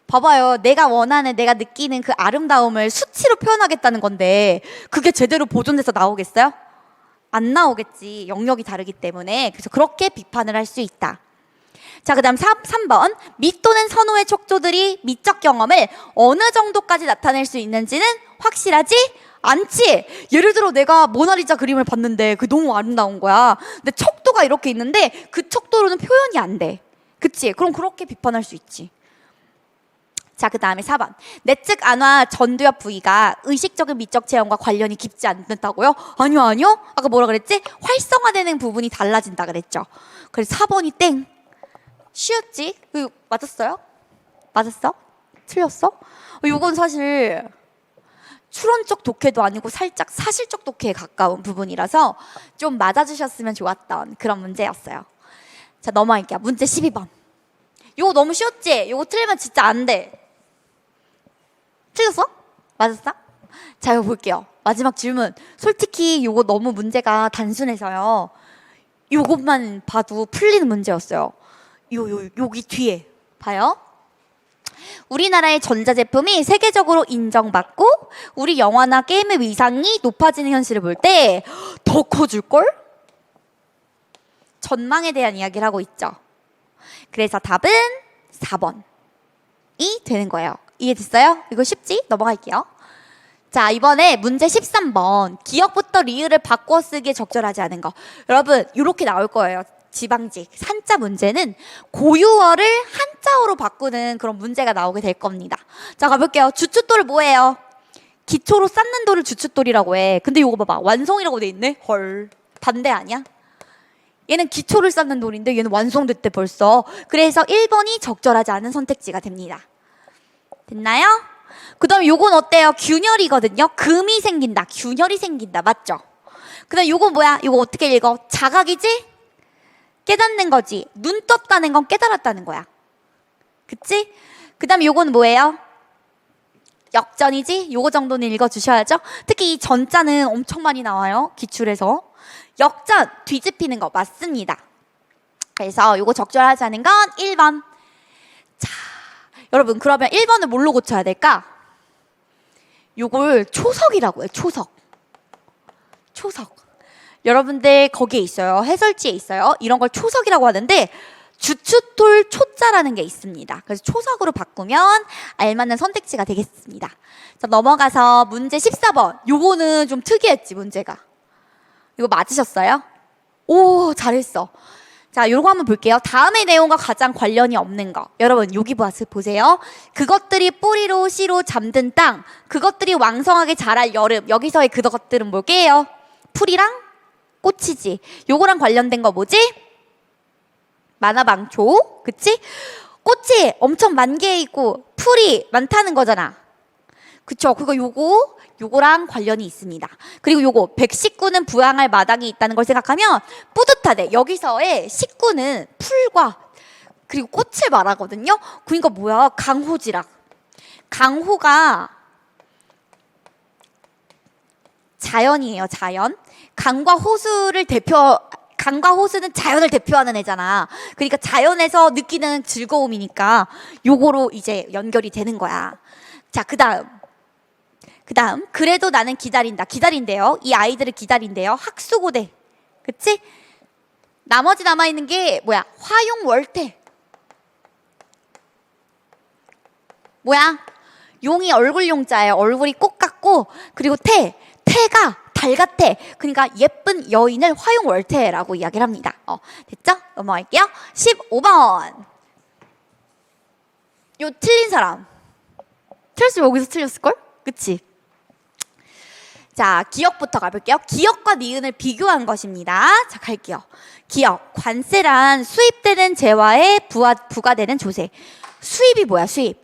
봐봐요. 내가 원하는, 내가 느끼는 그 아름다움을 수치로 표현하겠다는 건데 그게 제대로 보존돼서 나오겠어요? 안 나오겠지. 영역이 다르기 때문에. 그래서 그렇게 비판을 할 수 있다. 자, 그 다음 3번. 미 또는 선호의 촉조들이 미적 경험을 어느 정도까지 나타낼 수 있는지는 확실하지 않지. 예를 들어 내가 모나리자 그림을 봤는데 그게 너무 아름다운 거야. 근데 척도가 이렇게 있는데 그 척도로는 표현이 안 돼. 그치? 그럼 그렇게 비판할 수 있지. 자, 그 다음에 4번. 내측 안화 전두엽 부위가 의식적인 미적 체험과 관련이 깊지 않다고요? 아니요. 아까 뭐라 그랬지? 활성화되는 부분이 달라진다 그랬죠. 그래서 4번이 땡. 쉬웠지? 맞았어요? 맞았어? 틀렸어? 이건 사실 추론적 독해도 아니고 살짝 사실적 독해에 가까운 부분이라서 좀 맞아주셨으면 좋았던 그런 문제였어요. 자, 넘어갈게요. 문제 12번. 이거 너무 쉬웠지? 이거 틀리면 진짜 안 돼. 틀렸어? 맞았어? 자, 이거 볼게요. 마지막 질문. 솔직히 이거 너무 문제가 단순해서요. 이것만 봐도 풀리는 문제였어요. 여기 뒤에 봐요. 우리나라의 전자제품이 세계적으로 인정받고 우리 영화나 게임의 위상이 높아지는 현실을 볼 때 더 커질걸? 전망에 대한 이야기를 하고 있죠. 그래서 답은 4번이 되는 거예요. 이해됐어요? 이거 쉽지? 넘어갈게요. 자, 이번에 문제 13번. 기역부터 리을을 바꿔 쓰기에 적절하지 않은 거. 여러분, 이렇게 나올 거예요. 지방직, 산자 문제는 고유어를 한자어로 바꾸는 그런 문제가 나오게 될 겁니다. 자, 가볼게요. 주춧돌 뭐예요? 기초로 쌓는 돌을 주춧돌이라고 해. 근데 이거 봐봐. 완성이라고 돼 있네? 헐. 반대 아니야? 얘는 기초를 쌓는 돌인데 얘는 완성됐대 벌써. 그래서 1번이 적절하지 않은 선택지가 됩니다. 됐나요? 그 다음에 요건 어때요? 균열이거든요. 금이 생긴다. 균열이 생긴다. 맞죠? 그 다음에 요건 뭐야? 이거 어떻게 읽어? 자각이지? 깨닫는 거지. 눈 떴다는 건 깨달았다는 거야. 그치? 그 다음에 요건 뭐예요? 역전이지? 요거 정도는 읽어주셔야죠. 특히 이 전자는 엄청 많이 나와요. 기출에서. 역전, 뒤집히는 거 맞습니다. 그래서 요거 적절하지 않은 건 1번. 자, 여러분 그러면 1번을 뭘로 고쳐야 될까? 요걸 초석이라고 해요. 초석. 여러분들 거기에 있어요. 해설지에 있어요. 이런 걸 초석이라고 하는데 주춧돌 초자라는 게 있습니다. 그래서 초석으로 바꾸면 알맞는 선택지가 되겠습니다. 자, 넘어가서 문제 14번. 요거는 좀 특이했지, 문제가. 이거 맞으셨어요? 오, 잘했어. 자, 요거 한번 볼게요. 다음의 내용과 가장 관련이 없는 거. 여러분, 여기 보세요. 그것들이 뿌리로 씨로 잠든 땅, 그것들이 왕성하게 자랄 여름. 여기서의 그것들은 뭘게요? 풀이랑 꽃이지. 요거랑 관련된 거 뭐지? 만화방초. 그치? 꽃이 엄청 만개에 있고 풀이 많다는 거잖아. 그쵸? 그거 요거랑 관련이 있습니다. 그리고 요거 119는 부양할 마당이 있다는 걸 생각하면 뿌듯하대. 여기서의 식구는 풀과 그리고 꽃을 말하거든요. 그러니까 뭐야? 강호지락. 강호가 자연이에요. 자연. 강과 호수는 자연을 대표하는 애잖아. 그러니까 자연에서 느끼는 즐거움이니까 요거로 이제 연결이 되는 거야. 자, 그 다음 그래도 나는 기다린대요. 이 아이들을 기다린대요. 학수고대. 그치? 나머지 남아있는 게 뭐야? 화용월태. 뭐야? 용이 얼굴 용자예요. 얼굴이 꽃 같고, 그리고 태가 달 같아. 그러니까 예쁜 여인을 화용월태라고 이야기를 합니다. 됐죠? 넘어갈게요. 15번. 요 틀린 사람. 틀렸으면 여기서 틀렸을걸? 그치? 자, 기역부터 가볼게요. 기역과 니은을 비교한 것입니다. 자, 갈게요. 기역, 관세란 수입되는 재화에 부과되는 조세. 수입이 뭐야? 수입.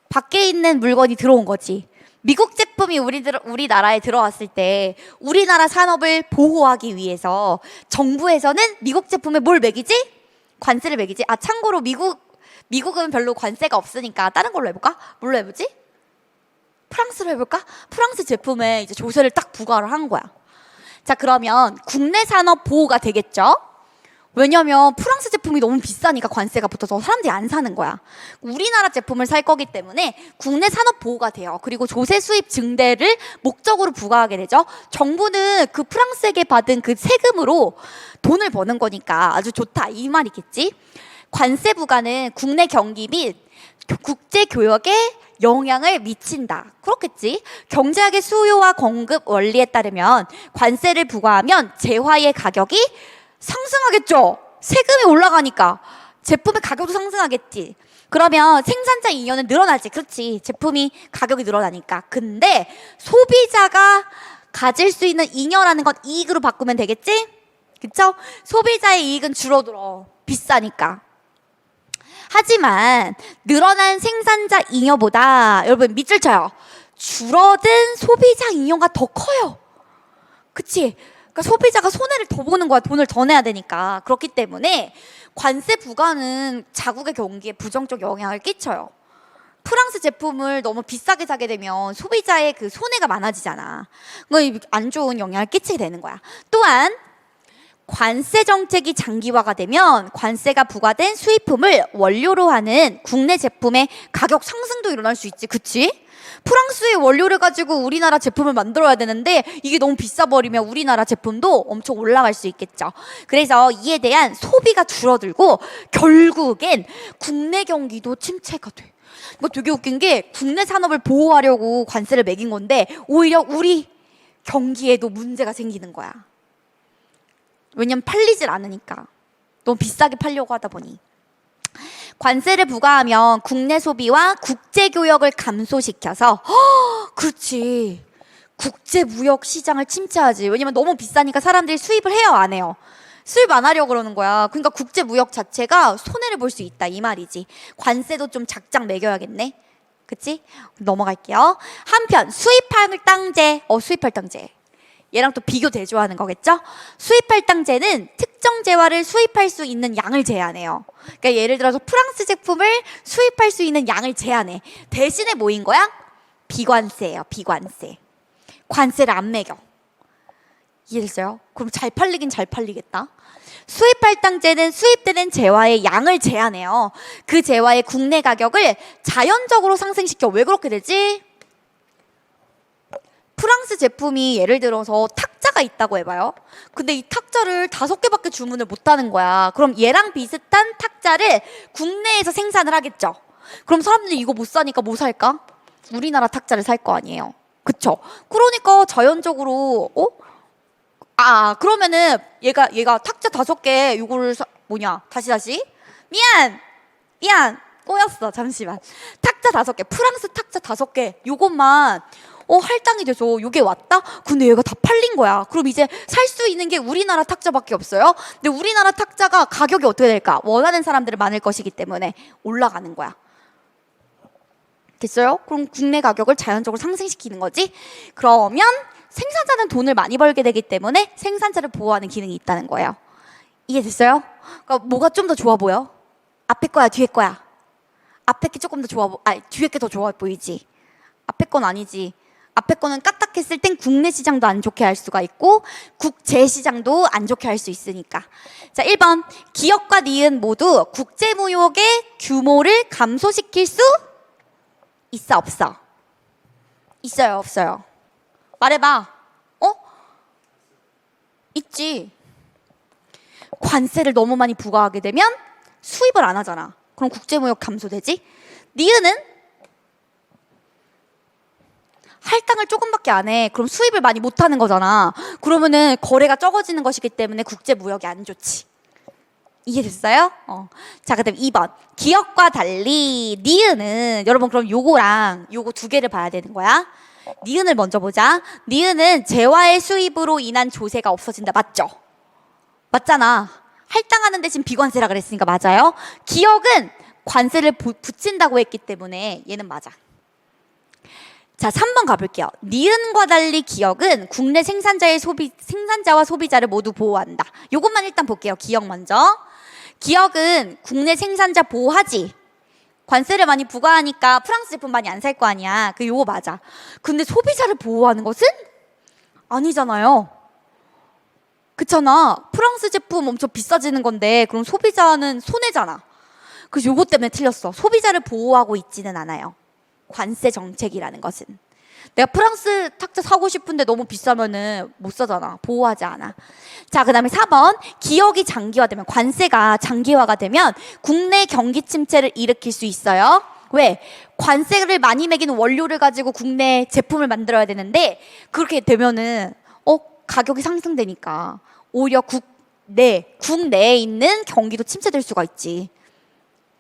밖에 있는 물건이 들어온 거지. 미국 제품이 우리나라에 들어왔을 때 우리나라 산업을 보호하기 위해서 정부에서는 미국 제품에 뭘 매기지? 관세를 매기지. 아, 참고로 미국은 별로 관세가 없으니까 다른 걸로 해볼까? 뭘로 해보지? 프랑스로 해볼까? 프랑스 제품에 이제 조세를 딱 부과를 한 거야. 자, 그러면 국내 산업 보호가 되겠죠? 왜냐면 프랑스 제품이 너무 비싸니까 관세가 붙어서 사람들이 안 사는 거야. 우리나라 제품을 살 거기 때문에 국내 산업 보호가 돼요. 그리고 조세 수입 증대를 목적으로 부과하게 되죠. 정부는 그 프랑스에게 받은 그 세금으로 돈을 버는 거니까 아주 좋다 이 말이겠지. 관세 부과는 국내 경기 및 국제 교역에 영향을 미친다. 그렇겠지. 경제학의 수요와 공급 원리에 따르면 관세를 부과하면 재화의 가격이 상승하겠죠. 세금이 올라가니까 제품의 가격도 상승하겠지. 그러면 생산자 잉여는 늘어나지. 그렇지. 제품이 가격이 늘어나니까. 근데 소비자가 가질 수 있는 잉여라는 건 이익으로 바꾸면 되겠지? 그쵸? 소비자의 이익은 줄어들어. 비싸니까. 하지만 늘어난 생산자 잉여보다 여러분 밑줄 쳐요. 줄어든 소비자 잉여가 더 커요. 그치? 그러니까 소비자가 손해를 더 보는 거야. 돈을 더 내야 되니까. 그렇기 때문에 관세 부과는 자국의 경기에 부정적 영향을 끼쳐요. 프랑스 제품을 너무 비싸게 사게 되면 소비자의 그 손해가 많아지잖아. 안 좋은 영향을 끼치게 되는 거야. 또한 관세 정책이 장기화가 되면 관세가 부과된 수입품을 원료로 하는 국내 제품의 가격 상승도 일어날 수 있지. 그치? 프랑스의 원료를 가지고 우리나라 제품을 만들어야 되는데 이게 너무 비싸 버리면 우리나라 제품도 엄청 올라갈 수 있겠죠. 그래서 이에 대한 소비가 줄어들고 결국엔 국내 경기도 침체가 돼. 이거 되게 웃긴 게 국내 산업을 보호하려고 관세를 매긴 건데 오히려 우리 경기에도 문제가 생기는 거야. 왜냐면 팔리질 않으니까. 너무 비싸게 팔려고 하다 보니. 관세를 부과하면 국내 소비와 국제 교역을 감소시켜서 그렇지. 국제 무역 시장을 침체하지. 왜냐면 너무 비싸니까 사람들이 수입을 해요, 안 해요? 수입 안 하려고 그러는 거야. 그러니까 국제 무역 자체가 손해를 볼 수 있다 이 말이지. 관세도 좀 작작 매겨야겠네. 그치? 넘어갈게요. 한편 수입할당제. 수입할당제. 얘랑 또 비교 대조하는 거겠죠? 수입할당제는 특정 재화를 수입할 수 있는 양을 제한해요. 그러니까 예를 들어서 프랑스 제품을 수입할 수 있는 양을 제한해. 대신에 뭐인 거야? 비관세예요. 비관세. 관세를 안 매겨. 이해됐어요? 그럼 잘 팔리긴 잘 팔리겠다. 수입할당제는 수입되는 재화의 양을 제한해요. 그 재화의 국내 가격을 자연적으로 상승시켜. 왜 그렇게 되지? 프랑스 제품이 예를 들어서 탁자가 있다고 해봐요. 근데 이 탁자를 5개밖에 주문을 못하는 거야. 그럼 얘랑 비슷한 탁자를 국내에서 생산을 하겠죠. 그럼 사람들이 이거 못 사니까 뭐 살까? 우리나라 탁자를 살 거 아니에요. 그쵸? 그러니까 자연적으로 그러면은 얘가 탁자 5개 요거를 다시 미안 꼬였어. 잠시만. 탁자 5개 프랑스 탁자 5개 요것만 할당이 돼서 요게 왔다? 근데 얘가 다 팔린 거야. 그럼 이제 살 수 있는 게 우리나라 탁자밖에 없어요. 근데 우리나라 탁자가 가격이 어떻게 될까? 원하는 사람들이 많을 것이기 때문에 올라가는 거야. 됐어요? 그럼 국내 가격을 자연적으로 상승시키는 거지. 그러면 생산자는 돈을 많이 벌게 되기 때문에 생산자를 보호하는 기능이 있다는 거예요. 이해됐어요? 그러니까 뭐가 좀 더 좋아 보여? 앞에 거야, 뒤에 거야? 앞에 게 조금 더 뒤에 게 더 좋아 보이지? 앞에 건 아니지. 앞에 거는 까딱했을 땐 국내 시장도 안 좋게 할 수가 있고 국제 시장도 안 좋게 할 수 있으니까. 자, 1번. 기업과 니은 모두 국제 무역의 규모를 감소시킬 수 있어, 없어? 있어요, 없어요? 말해봐. 있지. 관세를 너무 많이 부과하게 되면 수입을 안 하잖아. 그럼 국제 무역 감소되지? 니은은 할당을 조금밖에 안 해. 그럼 수입을 많이 못 하는 거잖아. 그러면은 거래가 적어지는 것이기 때문에 국제 무역이 안 좋지. 이해됐어요? 자, 그다음 2번. 기업과 달리 니은은 여러분 그럼 요거랑 요거 2개를 봐야 되는 거야. 니은을 먼저 보자. 니은은 재화의 수입으로 인한 조세가 없어진다. 맞죠? 맞잖아. 할당하는 대신 비관세라 그랬으니까 맞아요. 기업은 관세를 붙인다고 했기 때문에 얘는 맞아. 자, 3번 가볼게요. 니은과 달리 기역은 국내 생산자와 소비자를 모두 보호한다. 요것만 일단 볼게요. 기역 먼저. 기역은 국내 생산자 보호하지. 관세를 많이 부과하니까 프랑스 제품 많이 안 살 거 아니야. 요거 맞아. 근데 소비자를 보호하는 것은 아니잖아요. 그렇잖아. 프랑스 제품 엄청 비싸지는 건데 그럼 소비자는 손해잖아. 그래서 요거 때문에 틀렸어. 소비자를 보호하고 있지는 않아요. 관세 정책이라는 것은. 내가 프랑스 탁자 사고 싶은데 너무 비싸면은 못 사잖아. 보호하지 않아. 자, 그 다음에 4번. 기역이 장기화되면, 관세가 장기화가 되면 국내 경기 침체를 일으킬 수 있어요. 왜? 관세를 많이 매기는 원료를 가지고 국내 제품을 만들어야 되는데 그렇게 되면은 가격이 상승되니까 오히려 국내에 있는 경기도 침체될 수가 있지.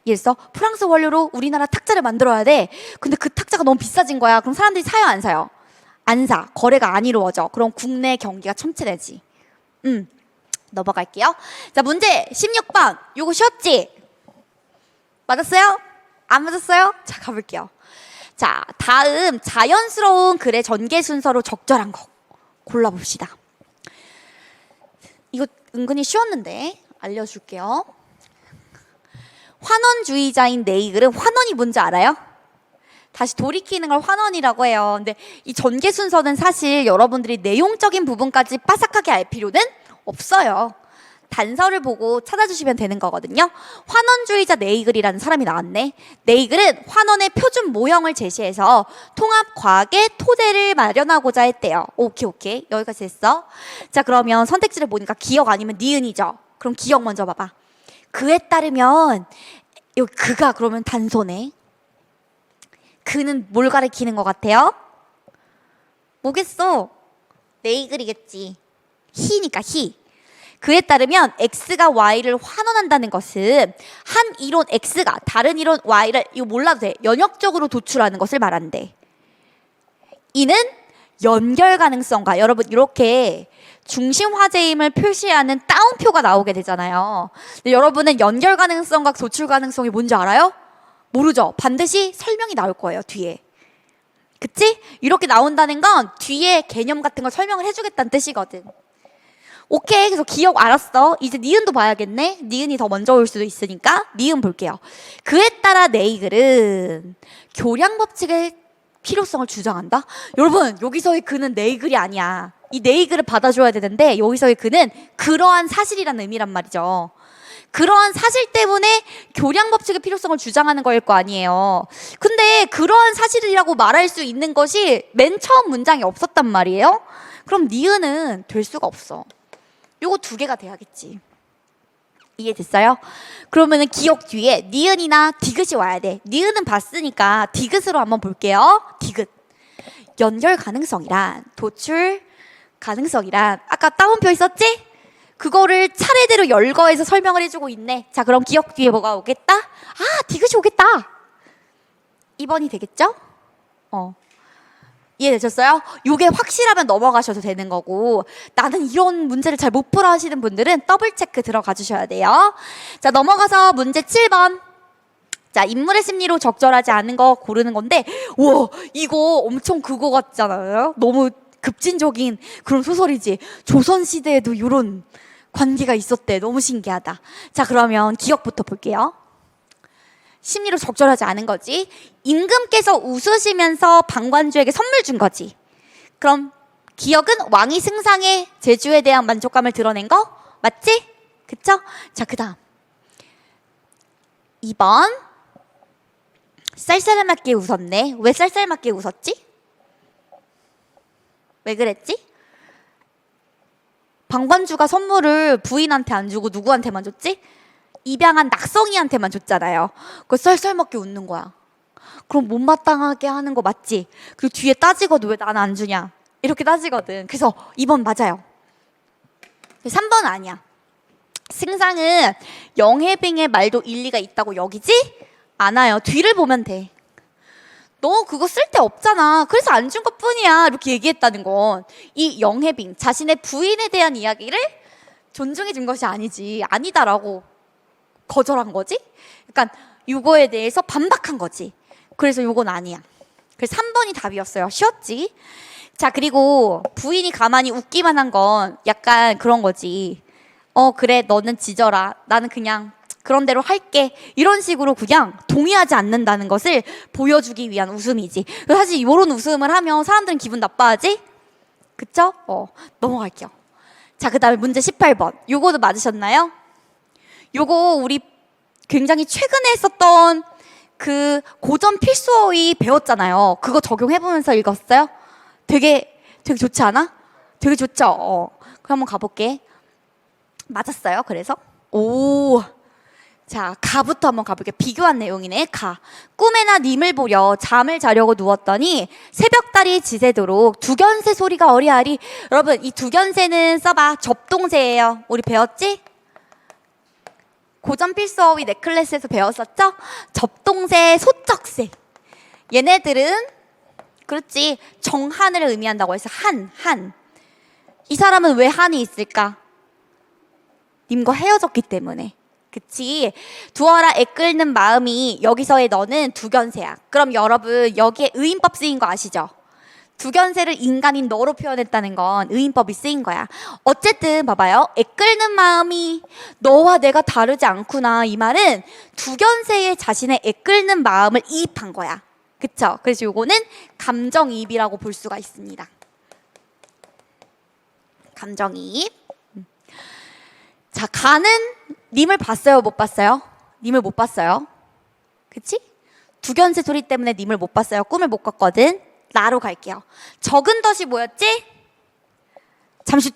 그래서 프랑스 원료로 우리나라 탁자를 만들어야 돼. 근데 그 탁자가 너무 비싸진 거야. 그럼 사람들이 사요, 안 사요? 안 사. 거래가 안 이루어져. 그럼 국내 경기가 침체되지. 넘어갈게요. 자, 문제 16번. 요거 쉬웠지? 맞았어요? 안 맞았어요? 자, 가볼게요. 자, 다음 자연스러운 글의 전개 순서로 적절한 거 골라봅시다. 이거 은근히 쉬웠는데 알려줄게요. 환원주의자인 네이글은 환원이 뭔지 알아요? 다시 돌이키는 걸 환원이라고 해요. 근데 이 전개 순서는 사실 여러분들이 내용적인 부분까지 빠삭하게 알 필요는 없어요. 단서를 보고 찾아주시면 되는 거거든요. 환원주의자 네이글이라는 사람이 나왔네. 네이글은 환원의 표준 모형을 제시해서 통합 과학의 토대를 마련하고자 했대요. 오케이. 여기까지 됐어. 자, 그러면 선택지를 보니까 기역 아니면 니은이죠. 그럼 기역 먼저 봐봐. 그에 따르면 여기 그가 그러면 단소네. 그는 뭘 가리키는 것 같아요? 뭐겠어? 네이글이겠지. 히니까 히. 그에 따르면 x가 y를 환원한다는 것은 한 이론 x가 다른 이론 y를 이거 몰라도 돼. 연역적으로 도출하는 것을 말한대. 이는 연결 가능성과 여러분 이렇게 중심 화제임을 표시하는 따옴표가 나오게 되잖아요. 근데 여러분은 연결 가능성과 도출 가능성이 뭔지 알아요? 모르죠? 반드시 설명이 나올 거예요, 뒤에. 그치? 이렇게 나온다는 건 뒤에 개념 같은 걸 설명을 해주겠다는 뜻이거든. 오케이, 그래서 기억 알았어. 이제 니은도 봐야겠네. 니은이 더 먼저 올 수도 있으니까 니은 볼게요. 그에 따라 네이글은 교량 법칙의 필요성을 주장한다? 여러분, 여기서의 그는 네이글이 아니야. 이 네이글을 받아줘야 되는데 여기서의 그는 그러한 사실이라는 의미란 말이죠. 그러한 사실 때문에 교량 법칙의 필요성을 주장하는 거일 거 아니에요. 근데 그러한 사실이라고 말할 수 있는 것이 맨 처음 문장에 없었단 말이에요. 그럼 니은은 될 수가 없어. 요거 두 개가 돼야겠지. 이해됐어요? 그러면은 기억 뒤에 니은이나 디귿이 와야 돼. 니은은 봤으니까 디귿으로 한번 볼게요. 디귿. 연결 가능성이란, 도출 가능성이란, 아까 따옴표 있었지? 그거를 차례대로 열거해서 설명을 해주고 있네. 자, 그럼 기억 뒤에 뭐가 오겠다? 아, 디귿이 오겠다. 2번이 되겠죠? 이해되셨어요? 요게 확실하면 넘어가셔도 되는 거고, 나는 이런 문제를 잘 못 풀어 하시는 분들은 더블 체크 들어가 주셔야 돼요. 자, 넘어가서 문제 7번. 자, 인물의 심리로 적절하지 않은 거 고르는 건데, 우와, 이거 엄청 그거 같잖아요? 너무 급진적인 그런 소설이지. 조선시대에도 이런 관계가 있었대. 너무 신기하다. 자, 그러면 기억부터 볼게요. 심리로 적절하지 않은 거지. 임금께서 웃으시면서 방관주에게 선물 준 거지. 그럼 기억은 왕이 승상의 제주에 대한 만족감을 드러낸 거 맞지? 그쵸? 자, 그 다음 2번. 쌀쌀맞게 웃었네. 왜 쌀쌀맞게 웃었지? 왜 그랬지? 방관주가 선물을 부인한테 안 주고 누구한테만 줬지? 입양한 낙성이한테만 줬잖아요. 그거 썰썰먹게 웃는 거야. 그럼 못마땅하게 하는 거 맞지? 그리고 뒤에 따지거든. 왜 나는 안 주냐? 이렇게 따지거든. 그래서 2번 맞아요. 3번 아니야. 승상은 영해빙의 말도 일리가 있다고 여기지? 않아요. 뒤를 보면 돼. 너 그거 쓸데없잖아. 그래서 안 준 것뿐이야. 이렇게 얘기했다는 건 이 영해빙 자신의 부인에 대한 이야기를 존중해 준 것이 아니지. 아니다라고 거절한 거지? 그러니까 요거에 대해서 반박한 거지. 그래서 요건 아니야. 그래서 3번이 답이었어요. 쉬웠지? 자, 그리고 부인이 가만히 웃기만 한 건 약간 그런 거지. 그래, 너는 지져라. 나는 그냥 그런 대로 할게. 이런 식으로 그냥 동의하지 않는다는 것을 보여주기 위한 웃음이지. 사실 이런 웃음을 하면 사람들은 기분 나빠하지? 그쵸? 넘어갈게요. 자, 그 다음에 문제 18번. 요거도 맞으셨나요? 요거 우리 굉장히 최근에 했었던 그 고전 필수어휘 배웠잖아요. 그거 적용해보면서 읽었어요? 되게 좋지 않아? 되게 좋죠? 그럼 한번 가볼게. 맞았어요, 그래서? 오. 자, 가부터 한번 가볼게요. 비교한 내용이네. 가. 꿈에나 님을 보려 잠을 자려고 누웠더니 새벽달이 지새도록 두견새 소리가 어리아리. 여러분, 이 두견새는 써봐. 접동새예요. 우리 배웠지? 고전 필수어휘 넷클래스에서 배웠었죠? 접동새, 소쩍새. 얘네들은 그렇지, 정한을 의미한다고 해서 한. 이 사람은 왜 한이 있을까? 님과 헤어졌기 때문에. 그치? 두어라 애끓는 마음이, 여기서의 너는 두견새야. 그럼 여러분, 여기에 의인법 쓰인 거 아시죠? 두견새를 인간인 너로 표현했다는 건 의인법이 쓰인 거야. 어쨌든 봐봐요. 애끓는 마음이 너와 내가 다르지 않구나. 이 말은 두견새의 자신의 애끓는 마음을 이입한 거야. 그쵸? 그래서 요거는 감정이입이라고 볼 수가 있습니다. 감정이입. 자, 가는 님을 봤어요? 못 봤어요? 님을 못 봤어요. 그치? 두견새 소리 때문에 님을 못 봤어요. 꿈을 못 꿨거든. 나로 갈게요. 적은 덫이 뭐였지? 잠시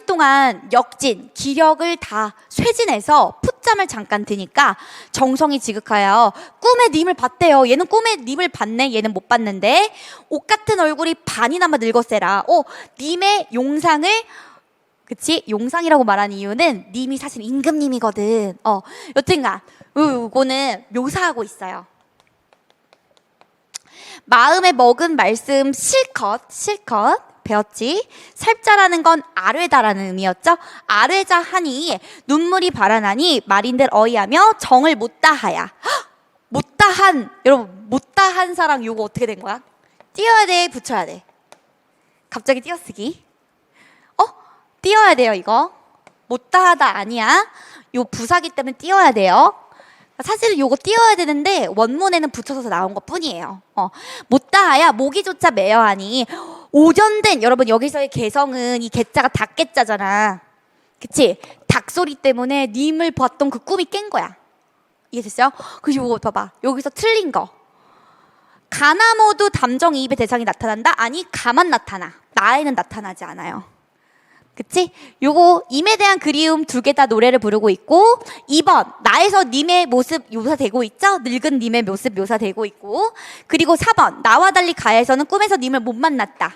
동안 역진, 기력을 다 쇠진해서 풋잠을 잠깐 드니까 정성이 지극하여 꿈에 님을 봤대요. 얘는 꿈에 님을 봤네. 얘는 못 봤는데. 옷 같은 얼굴이 반이나마 늙었세라. 님의 용상을, 그치? 용상이라고 말한 이유는 님이 사실 임금님이거든. 여튼간 요거는 묘사하고 있어요. 마음에 먹은 말씀 실컷 배웠지? 살자라는 건 아뢰다라는 의미였죠. 아뢰자 하니 눈물이 발아나니 말인들 어이하며 정을 못다하야. 못다한, 여러분 못다한 사랑 요거 어떻게 된 거야? 띄어야 돼, 붙여야 돼? 갑자기 띄어쓰기. 띄어야 돼요. 이거 못다하다 아니야. 요 부사기 때문에 띄어야 돼요. 사실은 요거 띄어야 되는데 원문에는 붙여서 나온 것 뿐이에요. 못다하야 모기조차 매여하니. 오전된, 여러분 여기서의 개성은 이 개자가 닭개자잖아. 그치? 닭소리 때문에 님을 봤던 그 꿈이 깬 거야. 이해됐어요? 그리고 요거 봐봐. 여기서 틀린 거. 가나 모두 담정이입의 대상이 나타난다? 아니, 가만 나타나. 나에는 나타나지 않아요. 그치? 요거 임에 대한 그리움 두 개 다 노래를 부르고 있고, 2번 나에서 님의 모습 묘사되고 있죠? 늙은 님의 모습 묘사되고 있고, 그리고 4번 나와 달리 가에서는 꿈에서 님을 못 만났다.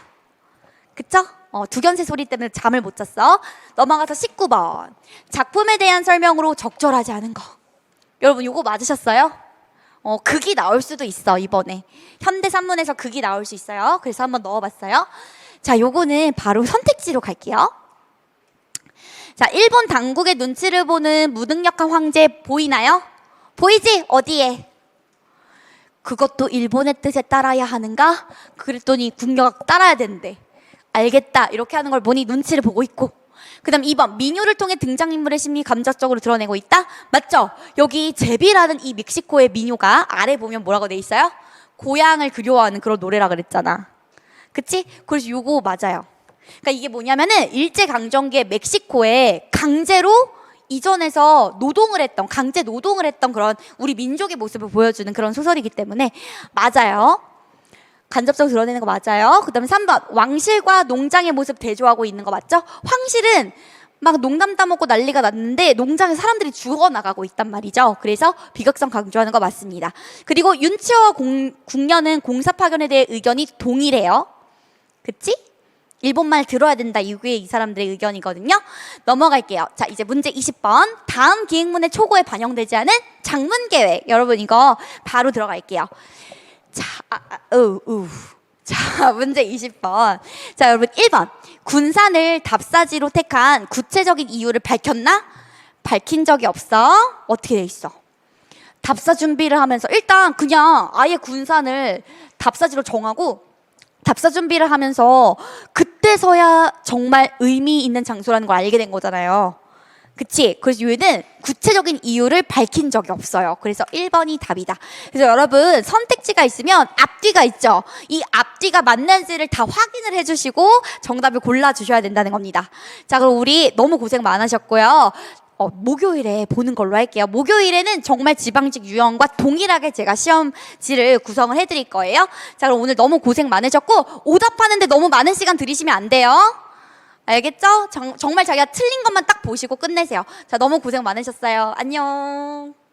그쵸? 두견새 소리 때문에 잠을 못 잤어. 넘어가서 19번 작품에 대한 설명으로 적절하지 않은 거. 여러분 요거 맞으셨어요? 극이 나올 수도 있어. 이번에 현대산문에서 극이 나올 수 있어요. 그래서 한번 넣어봤어요. 자, 요거는 바로 선택지로 갈게요. 자, 일본 당국의 눈치를 보는 무능력한 황제 보이나요? 보이지? 어디에? 그것도 일본의 뜻에 따라야 하는가? 그랬더니 궁녀가 따라야 되는데. 알겠다. 이렇게 하는 걸 보니 눈치를 보고 있고. 그 다음 2번 민요를 통해 등장인물의 심리 감정적으로 드러내고 있다? 맞죠? 여기 제비라는 이 멕시코의 민요가 아래 보면 뭐라고 돼 있어요? 고향을 그리워하는 그런 노래라 그랬잖아. 그치? 그래서 요거 맞아요. 그러니까 이게 뭐냐면은 일제강점기에 멕시코에 강제로 이전해서 강제 노동을 했던 그런 우리 민족의 모습을 보여주는 그런 소설이기 때문에 맞아요. 간접적으로 드러내는 거 맞아요. 그 다음에 3번 왕실과 농장의 모습 대조하고 있는 거 맞죠? 황실은 막 농담 따먹고 난리가 났는데 농장에 사람들이 죽어나가고 있단 말이죠. 그래서 비극성 강조하는 거 맞습니다. 그리고 윤치호와 궁녀는 공사 파견에 대해 의견이 동일해요. 그치? 일본말 들어야 된다. 이게 이 사람들의 의견이거든요. 넘어갈게요. 자, 이제 문제 20번. 다음 기획문의 초고에 반영되지 않은 장문 계획. 여러분 이거 바로 들어갈게요. 자, 문제 20번. 자, 여러분 1번. 군산을 답사지로 택한 구체적인 이유를 밝혔나? 밝힌 적이 없어. 어떻게 돼 있어? 답사 준비를 하면서 일단 그냥 아예 군산을 답사지로 정하고 답사 준비를 하면서 그때서야 정말 의미 있는 장소라는 걸 알게 된 거잖아요. 그치? 그래서 얘는 구체적인 이유를 밝힌 적이 없어요. 그래서 1번이 답이다. 그래서 여러분 선택지가 있으면 앞뒤가 있죠. 이 앞뒤가 맞는지를 다 확인을 해주시고 정답을 골라주셔야 된다는 겁니다. 자, 그럼 우리 너무 고생 많으셨고요. 목요일에 보는 걸로 할게요. 목요일에는 정말 지방직 유형과 동일하게 제가 시험지를 구성을 해드릴 거예요. 자, 그럼 오늘 너무 고생 많으셨고 오답하는데 너무 많은 시간 들이시면 안 돼요. 알겠죠? 정말 자기가 틀린 것만 딱 보시고 끝내세요. 자, 너무 고생 많으셨어요. 안녕.